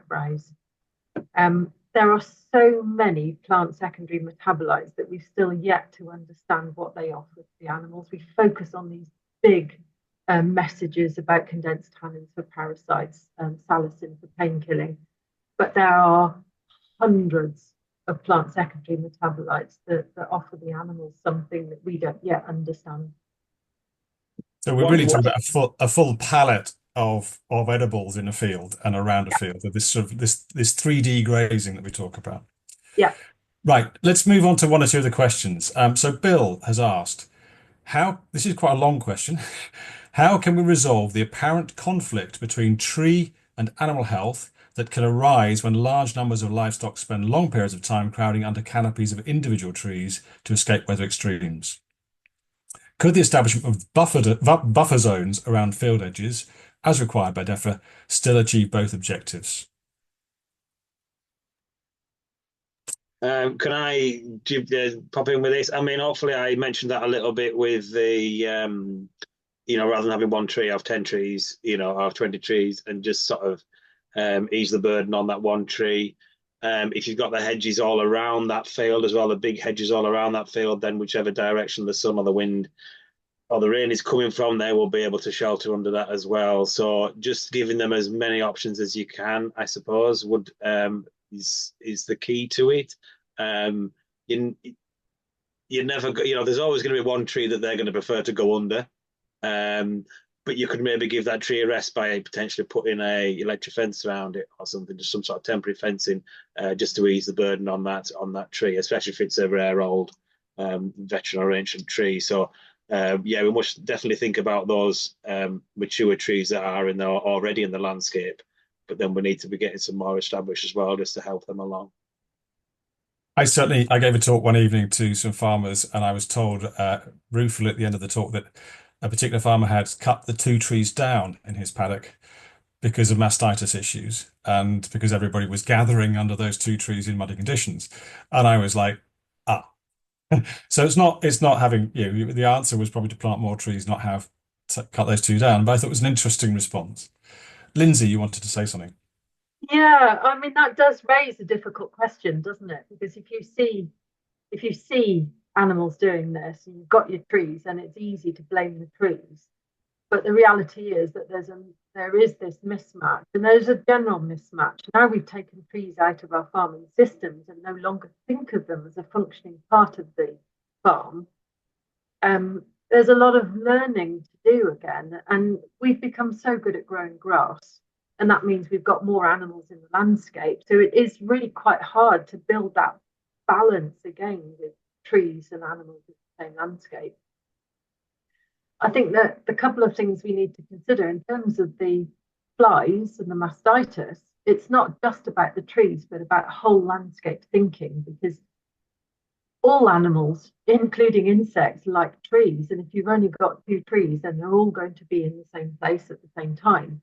browse. There are so many plant secondary metabolites that we've still yet to understand what they offer to the animals. We focus on these big messages about condensed tannins for parasites, salicin for pain killing, but there are hundreds of plant secondary metabolites that offer the animals something that we don't yet understand. So we're really talking about a full palette of edibles in a field and around a field. So this sort of this 3D grazing that we talk about. Yeah. Right. Let's move on to one or two of the questions. So Bill has asked, this is quite a long question. How can we resolve the apparent conflict between tree and animal health that can arise when large numbers of livestock spend long periods of time crowding under canopies of individual trees to escape weather extremes? Could the establishment of buffer zones around field edges, as required by DEFRA, still achieve both objectives? Can I pop in with this? I mean, hopefully I mentioned that a little bit with the, rather than having one tree, have 10 trees, have 20 trees and just sort of ease the burden on that one tree. If you've got the hedges all around that field as well, the big hedges all around that field, then whichever direction the sun or the wind or the rain is coming from, they will be able to shelter under that as well. So just giving them as many options as you can, I suppose, would is the key to it. You never, there's always going to be one tree that they're going to prefer to go under. But you could maybe give that tree a rest by potentially putting a electric fence around it or something, just some sort of temporary fencing, just to ease the burden on that tree, especially if it's a rare old veteran or ancient tree. So we must definitely think about those mature trees that are already in the landscape, but then we need to be getting some more established as well, just to help them along. I gave a talk one evening to some farmers, and I was told ruefully at the end of the talk that a particular farmer had cut the 2 trees down in his paddock because of mastitis issues and because everybody was gathering under those 2 trees in muddy conditions. And I was like, so it's not having, the answer was probably to plant more trees, not cut those 2 down. But I thought it was an interesting response. Lindsay, you wanted to say something? Yeah, I mean, that does raise a difficult question, doesn't it? Because if you see animals doing this, you've got your trees, and it's easy to blame the trees. But the reality is that there is this mismatch, and there's a general mismatch. Now we've taken trees out of our farming systems and no longer think of them as a functioning part of the farm. There's a lot of learning to do again, and we've become so good at growing grass. And that means we've got more animals in the landscape. So it is really quite hard to build that balance again with trees and animals in the same landscape. I think that the couple of things we need to consider in terms of the flies and the mastitis, it's not just about the trees, but about whole landscape thinking, because all animals, including insects, like trees. And if you've only got 2 trees, then they're all going to be in the same place at the same time.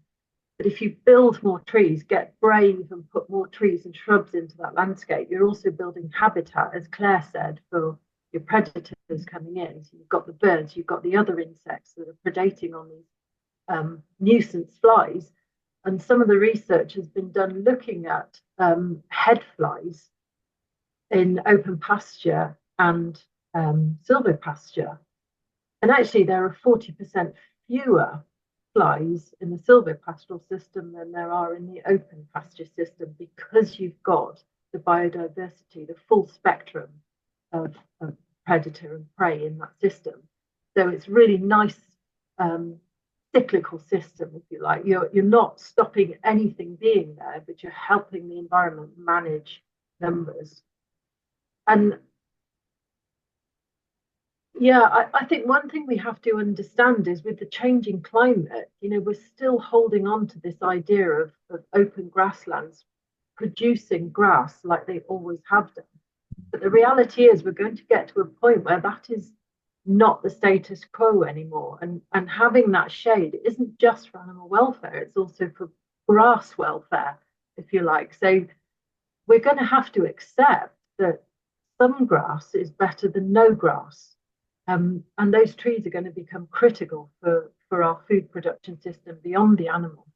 But if you build more trees, get brave and put more trees and shrubs into that landscape, you're also building habitat, as Claire said, for your predators coming in. So you've got the birds, you've got the other insects that are predating on these nuisance flies. And some of the research has been done looking at head flies in open pasture and silvopasture. And actually, there are 40% fewer flies in the silvopastoral system than there are in the open pasture system, because you've got the biodiversity, the full spectrum of predator and prey in that system. So it's really nice cyclical system, if you like. You're not stopping anything being there, but you're helping the environment manage numbers. And yeah, I think one thing we have to understand is, with the changing climate, we're still holding on to this idea of open grasslands producing grass like they always have done. But the reality is we're going to get to a point where that is not the status quo anymore. And having that shade isn't just for animal welfare, it's also for grass welfare, if you like. So we're going to have to accept that some grass is better than no grass. And those trees are going to become critical for our food production system beyond the animal.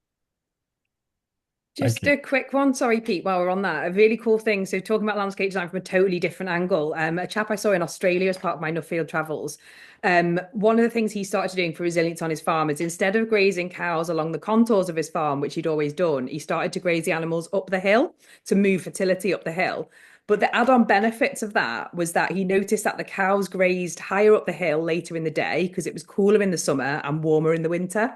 Just a quick one, sorry, Pete, while we're on that, a really cool thing. So talking about landscape design from a totally different angle, a chap I saw in Australia as part of my Nuffield travels, one of the things he started doing for resilience on his farm is, instead of grazing cows along the contours of his farm, which he'd always done, he started to graze the animals up the hill to move fertility up the hill. But the add-on benefits of that was that he noticed that the cows grazed higher up the hill later in the day because it was cooler in the summer and warmer in the winter.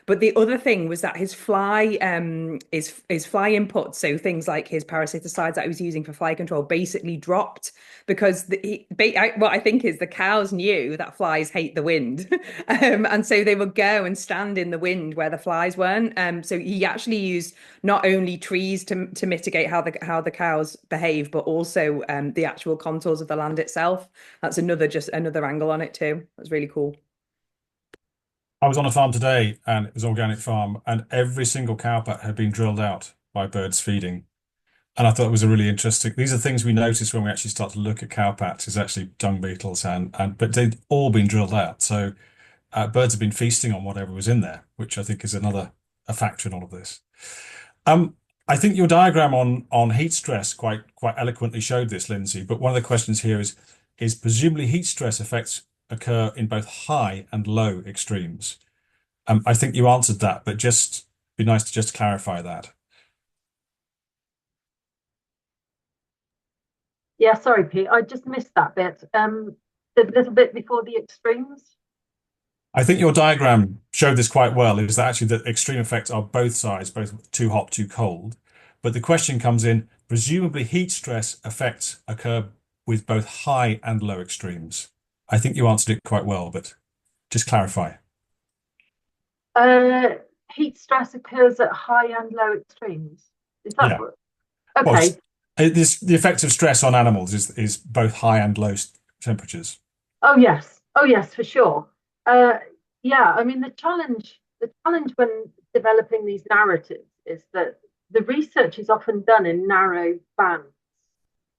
But the other thing was that his fly fly inputs, so things like his parasiticides that he was using for fly control, basically dropped because what I think is the cows knew that flies hate the wind, and so they would go and stand in the wind where the flies weren't. So he actually used not only trees to mitigate how the cows behave, but also the actual contours of the land itself. That's another angle on it too. That's really cool. I was on a farm today, and it was an organic farm, and every single cowpat had been drilled out by birds feeding. And I thought it was a really interesting. These are things we notice when we actually start to look at cowpats, is actually dung beetles, but they'd all been drilled out. So birds have been feasting on whatever was in there, which I think is a factor in all of this. I think your diagram on heat stress quite eloquently showed this, Lindsay. But one of the questions here is presumably heat stress effects occur in both high and low extremes. I think you answered that, but just be nice to just clarify that. Yeah, sorry, Pete, I just missed that bit. The little bit before the extremes. I think your diagram showed this quite well, is that actually the extreme effects are both sides, both too hot, too cold. But the question comes in, presumably heat stress effects occur with both high and low extremes. I think you answered it quite well, but just clarify. Heat stress occurs at high and low extremes. Is that what? Okay. Well, the effect of stress on animals is both high and low temperatures. Oh yes, for sure. Yeah, I mean the challenge when developing these narratives is that the research is often done in narrow bands.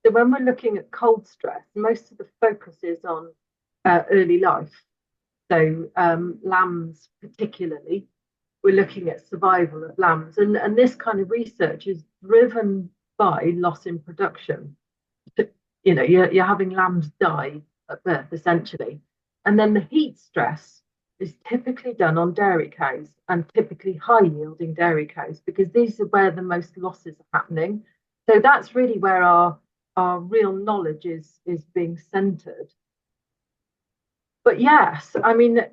So when we're looking at cold stress, most of the focus is on early life. So lambs particularly, we're looking at survival of lambs. And this kind of research is driven by loss in production. You're having lambs die at birth, essentially. And then the heat stress is typically done on dairy cows, and typically high yielding dairy cows, because these are where the most losses are happening. So that's really where our real knowledge is being centered. But yes, I mean,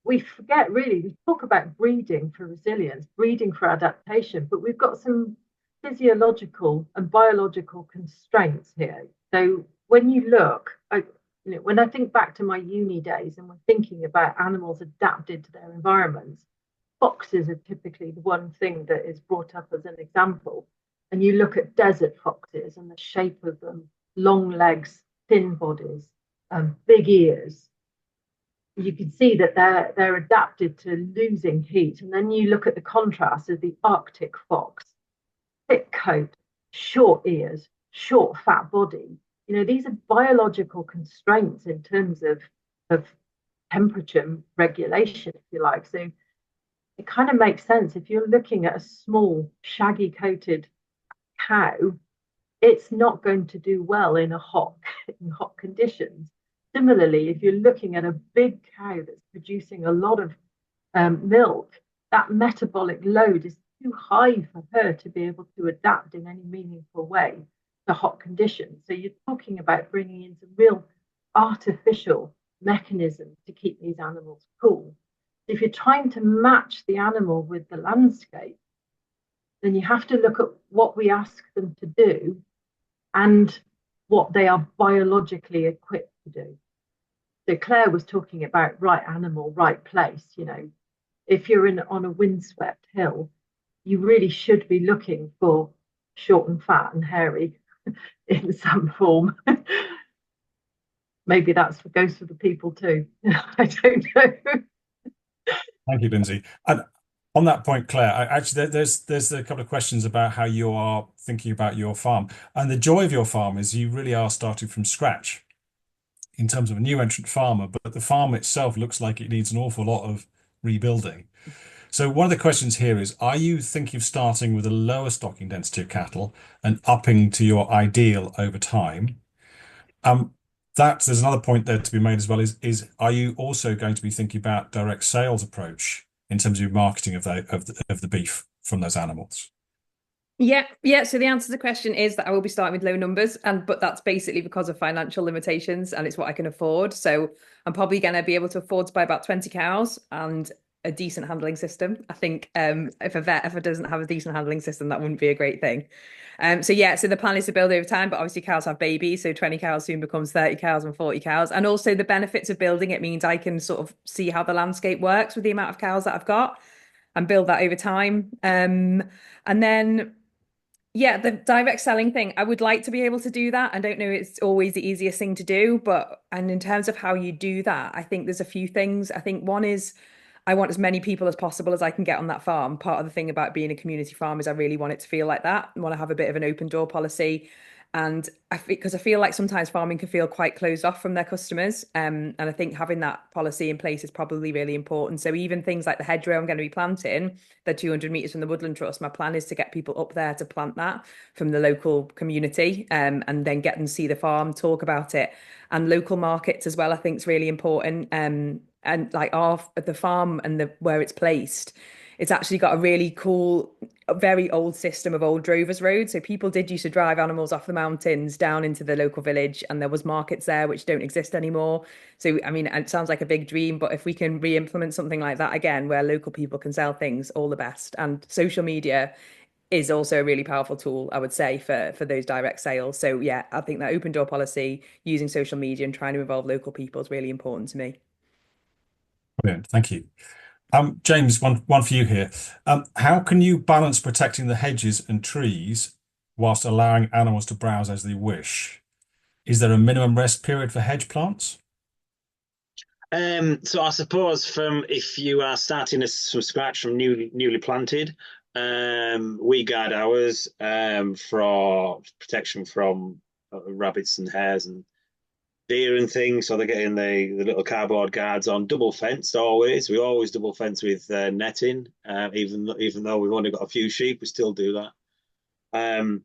we forget, really, we talk about breeding for resilience, breeding for adaptation, but we've got some physiological and biological constraints here. So when you look, when I think back to my uni days and we're thinking about animals adapted to their environments, foxes are typically the one thing that is brought up as an example. And you look at desert foxes and the shape of them, long legs, thin bodies, big ears. You can see that they're adapted to losing heat. And then you look at the contrast of the Arctic fox, thick coat, short ears, short fat body. You know, these are biological constraints in terms of temperature regulation, if you like. So it kind of makes sense if you're looking at a small, shaggy coated cow, it's not going to do well in hot conditions. Similarly, if you're looking at a big cow that's producing a lot of milk, that metabolic load is too high for her to be able to adapt in any meaningful way to hot conditions. So you're talking about bringing in some real artificial mechanisms to keep these animals cool. If you're trying to match the animal with the landscape, then you have to look at what we ask them to do and what they are biologically equipped to do. So Claire was talking about right animal, right place. You know, if you're on a windswept hill, you really should be looking for short and fat and hairy in some form. Maybe that's what goes for the people too. I don't know. Thank you, Lindsay. And on that point, Claire, actually, there's a couple of questions about how you are thinking about your farm. And the joy of your farm is you really are starting from scratch in terms of a new entrant farmer, but the farm itself looks like it needs an awful lot of rebuilding. So one of the questions here is, are you thinking of starting with a lower stocking density of cattle and upping to your ideal over time? There's another point there to be made as well is are you also going to be thinking about direct sales approach in terms of your marketing of the beef from those animals? Yeah. So the answer to the question is that I will be starting with low numbers, but that's basically because of financial limitations and it's what I can afford. So I'm probably going to be able to afford to buy about 20 cows and a decent handling system. I think if it doesn't have a decent handling system, that wouldn't be a great thing. So the plan is to build over time, but obviously cows have babies, so 20 cows soon becomes 30 cows and 40 cows. And also the benefits of building it means I can sort of see how the landscape works with the amount of cows that I've got and build that over time. And then the direct selling thing, I would like to be able to do that. I don't know it's always the easiest thing to do, and in terms of how you do that, I think there's a few things. I think one is I want as many people as possible as I can get on that farm. Part of the thing about being a community farm is I really want it to feel like that. I want to have a bit of an open door policy. And because I feel like sometimes farming can feel quite closed off from their customers. And I think having that policy in place is probably really important. So even things like the hedgerow I'm going to be planting, they're 200 meters from the Woodland Trust. My plan is to get people up there to plant that from the local community, and then get them to see the farm, talk about it. And local markets as well, I think is really important. And like the farm and where it's placed, it's actually got a really cool, very old system of old drovers roads. So people did used to drive animals off the mountains down into the local village, and there was markets there which don't exist anymore. So I mean, it sounds like a big dream, but if we can re-implement something like that again, where local people can sell things, all the best. And social media is also a really powerful tool, I would say, for those direct sales. So yeah, I think that open door policy, using social media and trying to involve local people is really important to me. Brilliant, thank you. James, one for you here. How can you balance protecting the hedges and trees whilst allowing animals to browse as they wish? Is there a minimum rest period for hedge plants? So I suppose if you are starting from scratch from newly planted, we guard ours for protection from rabbits and hares and deer and things. So they're getting the little cardboard guards on, double fenced always. We always double fence with netting, even though we've only got a few sheep, we still do that.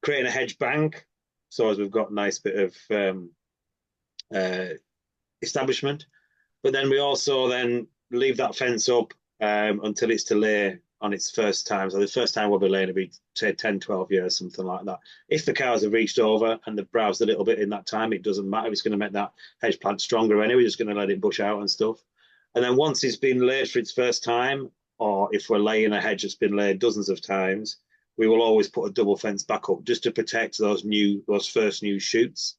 Creating a hedge bank, so as we've got a nice bit of establishment. But then we also then leave that fence up until it's to lay on its first time. So the first time we'll be laying will be, say, 10, 12 years, something like that. If the cows have reached over and they've browsed a little bit in that time, it doesn't matter. It's going to make that hedge plant stronger anyway. We're just going to let it bush out and stuff. And then once it's been laid for its first time, or if we're laying a hedge that's been laid dozens of times, we will always put a double fence back up just to protect those first new shoots.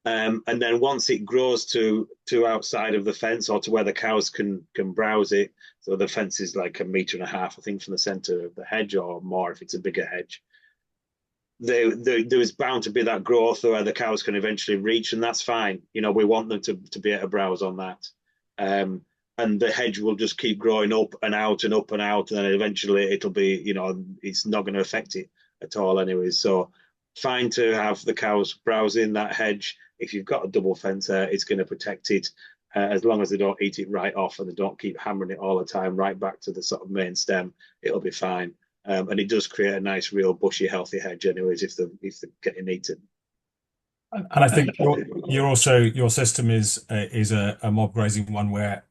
And then once it grows to outside of the fence or to where the cows can browse it, so the fence is like 1.5 meters, I think, from the centre of the hedge, or more if it's a bigger hedge. There is bound to be that growth where the cows can eventually reach, and that's fine. You know, we want them to be able to browse on that. And the hedge will just keep growing up and out and up and out, and then eventually it'll be, you know, it's not going to affect it at all anyway. So fine to have the cows browsing that hedge. If you've got a double fence there, it's going to protect it as long as they don't eat it right off and they don't keep hammering it all the time right back to the sort of main stem. It'll be fine, and it does create a nice, real bushy, healthy hedge, anyways. If they're getting eaten. And I think your system is a mob grazing one where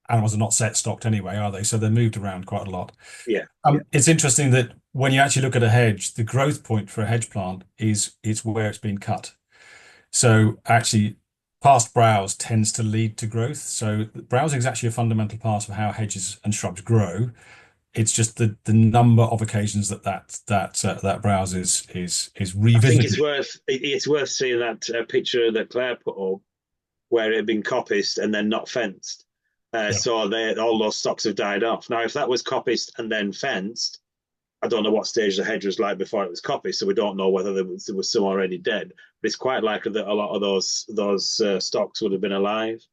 animals are not set stocked anyway, are they? So they're moved around quite a lot. Yeah. It's interesting that when you actually look at a hedge, the growth point for a hedge plant is where it's been cut. So actually, past browse tends to lead to growth. So browsing is actually a fundamental part of how hedges and shrubs grow. It's just the number of occasions that browse is I think revisited. it's worth seeing that picture that Claire put up where it had been coppiced and then not fenced. Yeah. So all those stocks have died off. Now, if that was coppiced and then fenced, I don't know what stage the hedge was like before it was coppiced, so we don't know whether there was some already dead. But it's quite likely that a lot of those stocks would have been alive.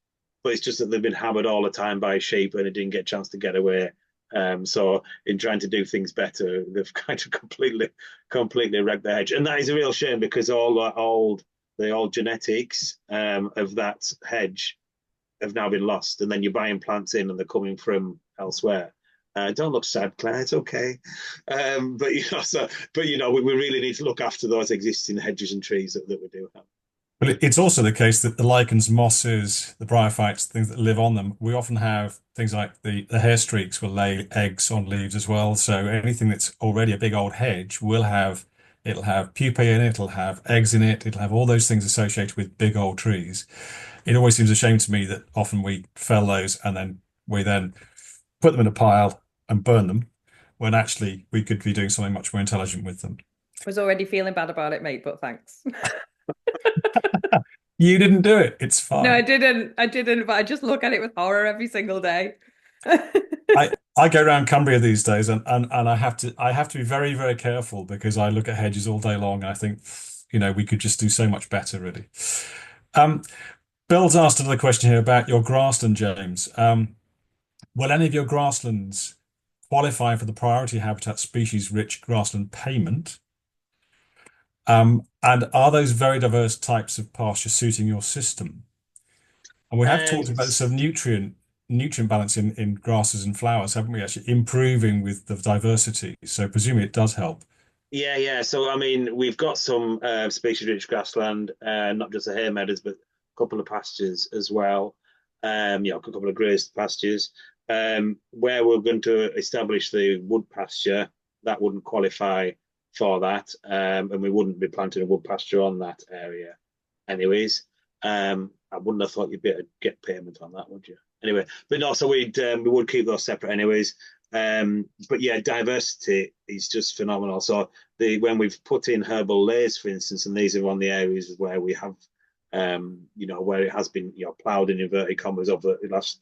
But it's just that they've been hammered all the time by sheep and it didn't get a chance to get away. So in trying to do things better, they've kind of completely wrecked the hedge, and that is a real shame because all the old genetics of that hedge have now been lost, and then you're buying plants in and they're coming from elsewhere. Don't look sad, Claire. It's okay. But we really need to look after those existing hedges and trees that we do have. But it's also the case that the lichens, mosses, the bryophytes, things that live on them, we often have things like the hair streaks will lay eggs on leaves as well. So anything that's already a big old hedge it'll have pupae in it, it'll have eggs in it, it'll have all those things associated with big old trees. It always seems a shame to me that often we fell those and then we put them in a pile and burn them when actually we could be doing something much more intelligent with them. I was already feeling bad about it, mate, but thanks. You didn't do it. It's fine. No, I didn't, but I just look at it with horror every single day. I go around Cumbria these days and I have to be very, very careful because I look at hedges all day long and I think, we could just do so much better, really. Bill's asked another question here about your grassland, James. Will any of your grasslands qualify for the priority habitat species rich grassland payment? And are those very diverse types of pasture suiting your system? And we have talked about the sort of nutrient balance in grasses and flowers, haven't we? Actually improving with the diversity. So presumably it does help. Yeah. So I mean, we've got some species-rich grassland, not just the hay meadows, but a couple of pastures as well. A couple of grazed pastures. Where we're going to establish the wood pasture, that wouldn't qualify for that, and we wouldn't be planting a wood pasture on that area, anyways. I wouldn't have thought you'd be able to get payment on that, would you? Anyway, but no, so we would keep those separate, anyways. But yeah, diversity is just phenomenal. So when we've put in herbal layers, for instance, and these are on the areas where we have, where it has been, ploughed in inverted commas over the last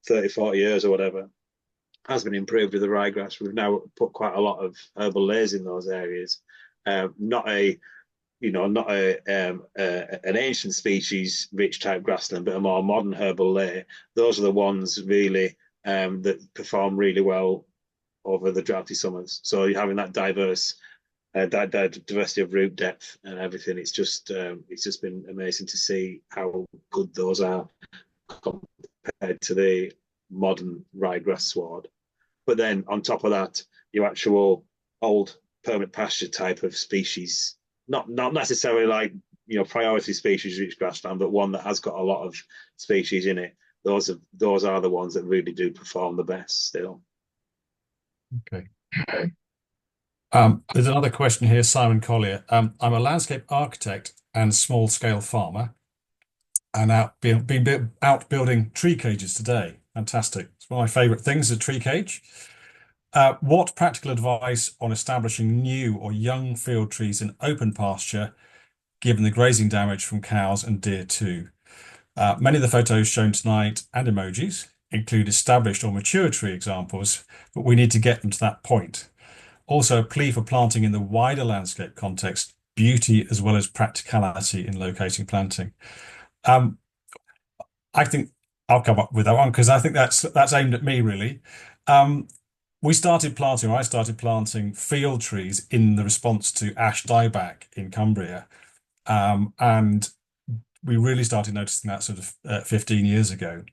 30, 40 years or whatever, has been improved with the ryegrass. We've now put quite a lot of herbal layers in those areas. Not an ancient species rich type grassland, but a more modern herbal layer. Those are the ones really that perform really well over the droughty summers. So you're having that diversity of root depth and everything. It's just been amazing to see how good those are compared to the modern ryegrass sward. But then on top of that, your actual old permanent pasture type of species, not necessarily like priority species rich grassland, but one that has got a lot of species in it. Those are the ones that really do perform the best still. Okay. There's another question here, Simon Collier. I'm a landscape architect and small scale farmer, and out building tree cages today. Fantastic. It's one of my favorite things, a tree cage. What practical advice on establishing new or young field trees in open pasture, given the grazing damage from cows and deer too? Many of the photos shown tonight and emojis include established or mature tree examples, but we need to get them to that point. Also, a plea for planting in the wider landscape context, beauty as well as practicality in locating planting. I think I'll come up with that one because I think that's aimed at me really. I started planting field trees in the response to ash dieback in Cumbria. And we really started noticing that sort of 15 years ago.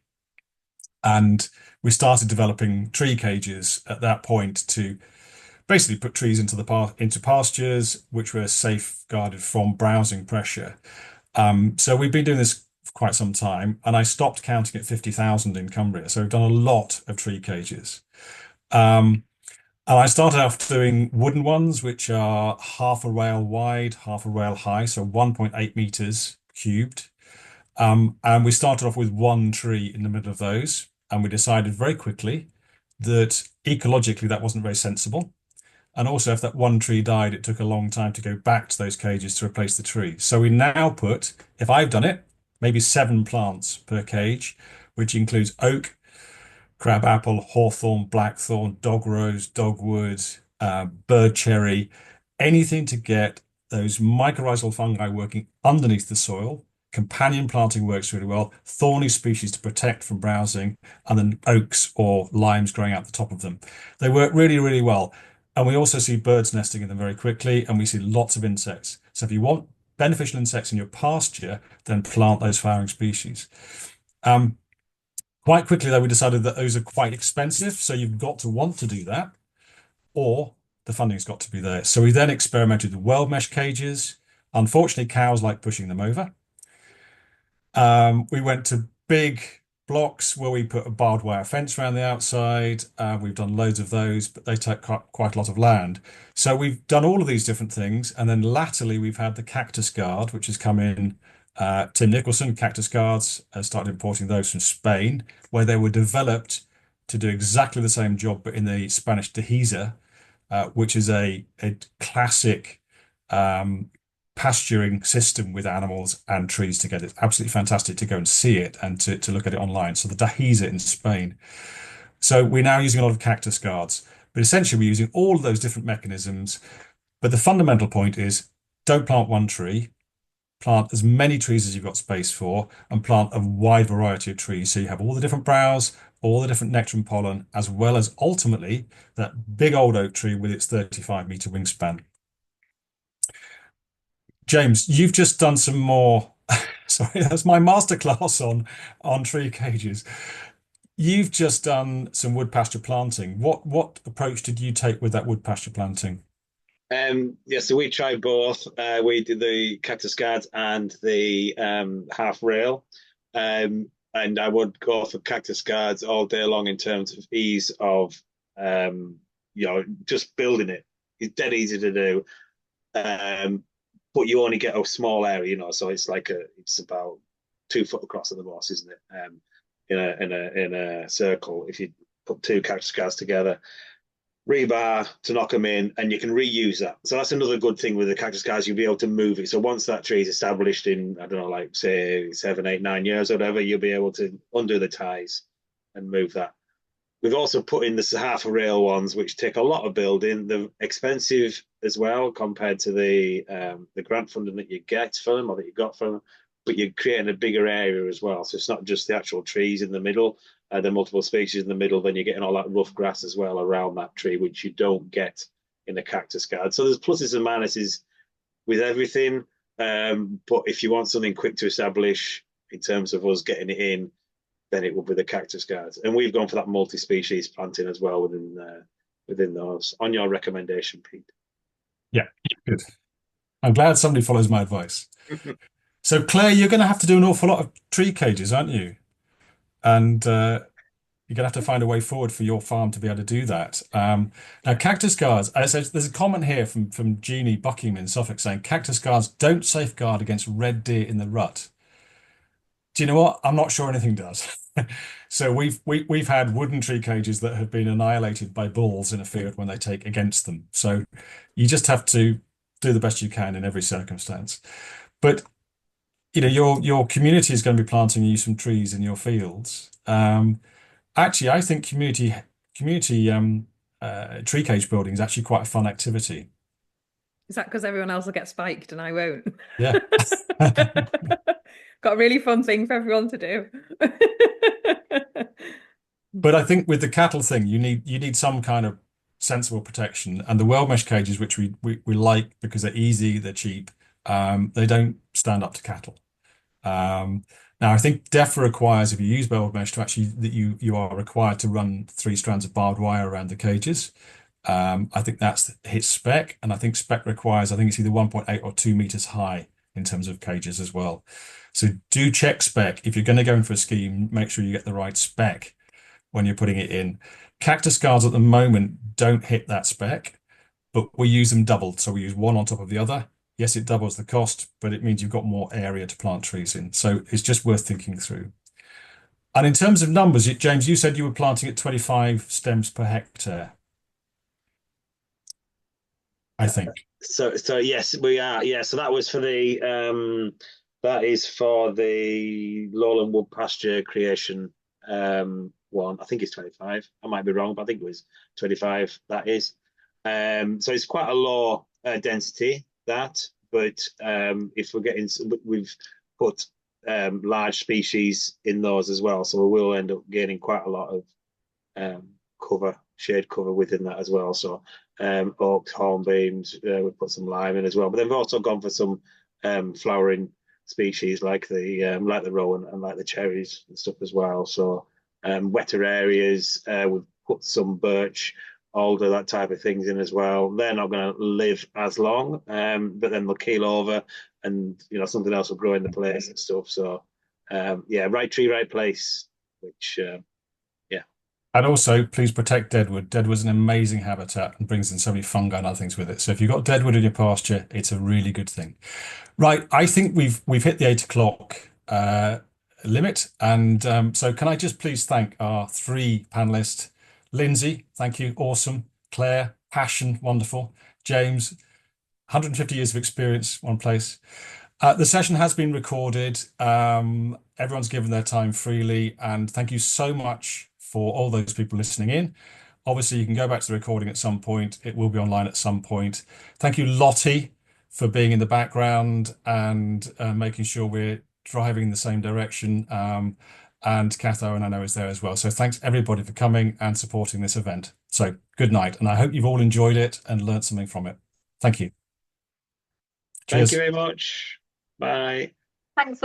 And we started developing tree cages at that point to basically put trees into pastures, which were safeguarded from browsing pressure. So we've been doing this for quite some time, and I stopped counting at 50,000 in Cumbria. So we've done a lot of tree cages. Um, and I started off doing wooden ones, which are half a rail wide, half a rail high, so 1.8 meters cubed. And we started off with one tree in the middle of those, and we decided very quickly that ecologically that wasn't very sensible. And also, if that one tree died, it took a long time to go back to those cages to replace the tree. So we now put, if I've done it, maybe 7 plants per cage, which includes oak, crabapple, hawthorn, blackthorn, dog rose, dogwood, bird cherry, anything to get those mycorrhizal fungi working underneath the soil. Companion planting works really well. Thorny species to protect from browsing, and then oaks or limes growing out the top of them. They work really, really well. And we also see birds nesting in them very quickly, and we see lots of insects. So if you want beneficial insects in your pasture, then plant those flowering species. Quite quickly, though, we decided that those are quite expensive, so you've got to want to do that, or the funding's got to be there. So we then experimented with weld mesh cages. Unfortunately, cows like pushing them over. We went to big blocks where we put a barbed wire fence around the outside. We've done loads of those, but they take quite a lot of land. So we've done all of these different things. And then latterly, we've had the cactus guard, which has come in. Tim Nicholson, Cactus Guards, started importing those from Spain, where they were developed to do exactly the same job, but in the Spanish Dehesa, which is a classic pasturing system with animals and trees together. It's absolutely fantastic to go and see it and to look at it online. So the Dehesa in Spain. So we're now using a lot of cactus guards, but essentially we're using all of those different mechanisms. But the fundamental point is don't plant one tree, plant as many trees as you've got space for, and plant a wide variety of trees. So you have all the different browse, all the different nectar and pollen, as well as ultimately that big old oak tree with its 35-meter wingspan. James, you've just done some more. Sorry, that's my masterclass on tree cages. You've just done some wood pasture planting. What approach did you take with that wood pasture planting? Yeah, so we tried both. We did the cactus guards and the half rail. And I would go for cactus guards all day long in terms of ease of just building it. It's dead easy to do. But you only get a small area, so it's about 2 foot across at the most, isn't it? In a circle. If you put 2 cactus guards together, rebar to knock them in, and you can reuse that. So that's another good thing with the cactus guards. You'll be able to move it. So once that tree is established in, I don't know, like say 7, 8, 9 years or whatever, you'll be able to undo the ties and move that. We've also put in the half a rail ones, which take a lot of building. They're expensive as well compared to the grant funding that you get for them or that you got from them. But you're creating a bigger area as well. So it's not just the actual trees in the middle, the multiple species in the middle, then you're getting all that rough grass as well around that tree, which you don't get in the cactus guard. So there's pluses and minuses with everything. But if you want something quick to establish in terms of us getting it in, then it will be the cactus guards. And we've gone for that multi-species planting as well within those, on your recommendation, Pete. Yeah, good. I'm glad somebody follows my advice. So Claire, you're going to have to do an awful lot of tree cages, aren't you? And you're going to have to find a way forward for your farm to be able to do that. Now, cactus guards, there's a comment here from Jeannie Buckingham in Suffolk saying, cactus guards don't safeguard against red deer in the rut. Do you know what? I'm not sure anything does. So we've had wooden tree cages that have been annihilated by bulls in a field when they take against them. So you just have to do the best you can in every circumstance. But your community is going to be planting you some trees in your fields. Actually, I think community tree cage building is actually quite a fun activity. Is that because everyone else will get spiked and I won't? Yeah. Got a really fun thing for everyone to do. But I think with the cattle thing, you need some kind of sensible protection. And the well mesh cages, which we like because they're easy, they're cheap, they don't stand up to cattle. Now I think DEFRA requires, if you use well mesh, to actually that you are required to run 3 strands of barbed wire around the cages. I think that's his spec, and I think spec requires, I think it's either 1.8 or 2 meters high in terms of cages as well. So do check spec. If you're going to go in for a scheme, make sure you get the right spec when you're putting it in. Cactus guards at the moment don't hit that spec, but we use them doubled. So we use one on top of the other. Yes, it doubles the cost, but it means you've got more area to plant trees in. So it's just worth thinking through. And in terms of numbers, James, you said you were planting at 25 stems per hectare, I think. So yes, we are. Yeah, so that was for that is for the lowland wood pasture creation one. I think it's 25. I might be wrong, but I think it was 25. That is. So it's quite a low density that, but if we're getting, we've put large species in those as well, so we will end up gaining quite a lot of shade cover within that as well. So oaks, hornbeams, we put some lime in as well, but then we've also gone for some flowering species like the rowan and like the cherries and stuff as well. So wetter areas, we've put some birch, alder, that type of things in as well. They're not going to live as long, but then they'll keel over, and something else will grow in the place and stuff. So yeah, right tree, right place. Which yeah. And also, please protect deadwood. Deadwood's an amazing habitat and brings in so many fungi and other things with it. So if you've got deadwood in your pasture, it's a really good thing. Right, I think we've hit the 8 o'clock limit, and so can I just please thank our 3 panelists. Lindsay, thank you, awesome. Claire, passion, wonderful. James, 150 years of experience, one place. The session has been recorded. Everyone's given their time freely, and thank you so much for all those people listening in. Obviously, you can go back to the recording at some point. It will be online at some point. Thank you, Lottie, for being in the background and making sure we're driving in the same direction. And Kath Owen, I know, is there as well. So thanks everybody for coming and supporting this event. So good night, and I hope you've all enjoyed it and learned something from it. Thank you. Thank Cheers. you very much. Bye. Thanks.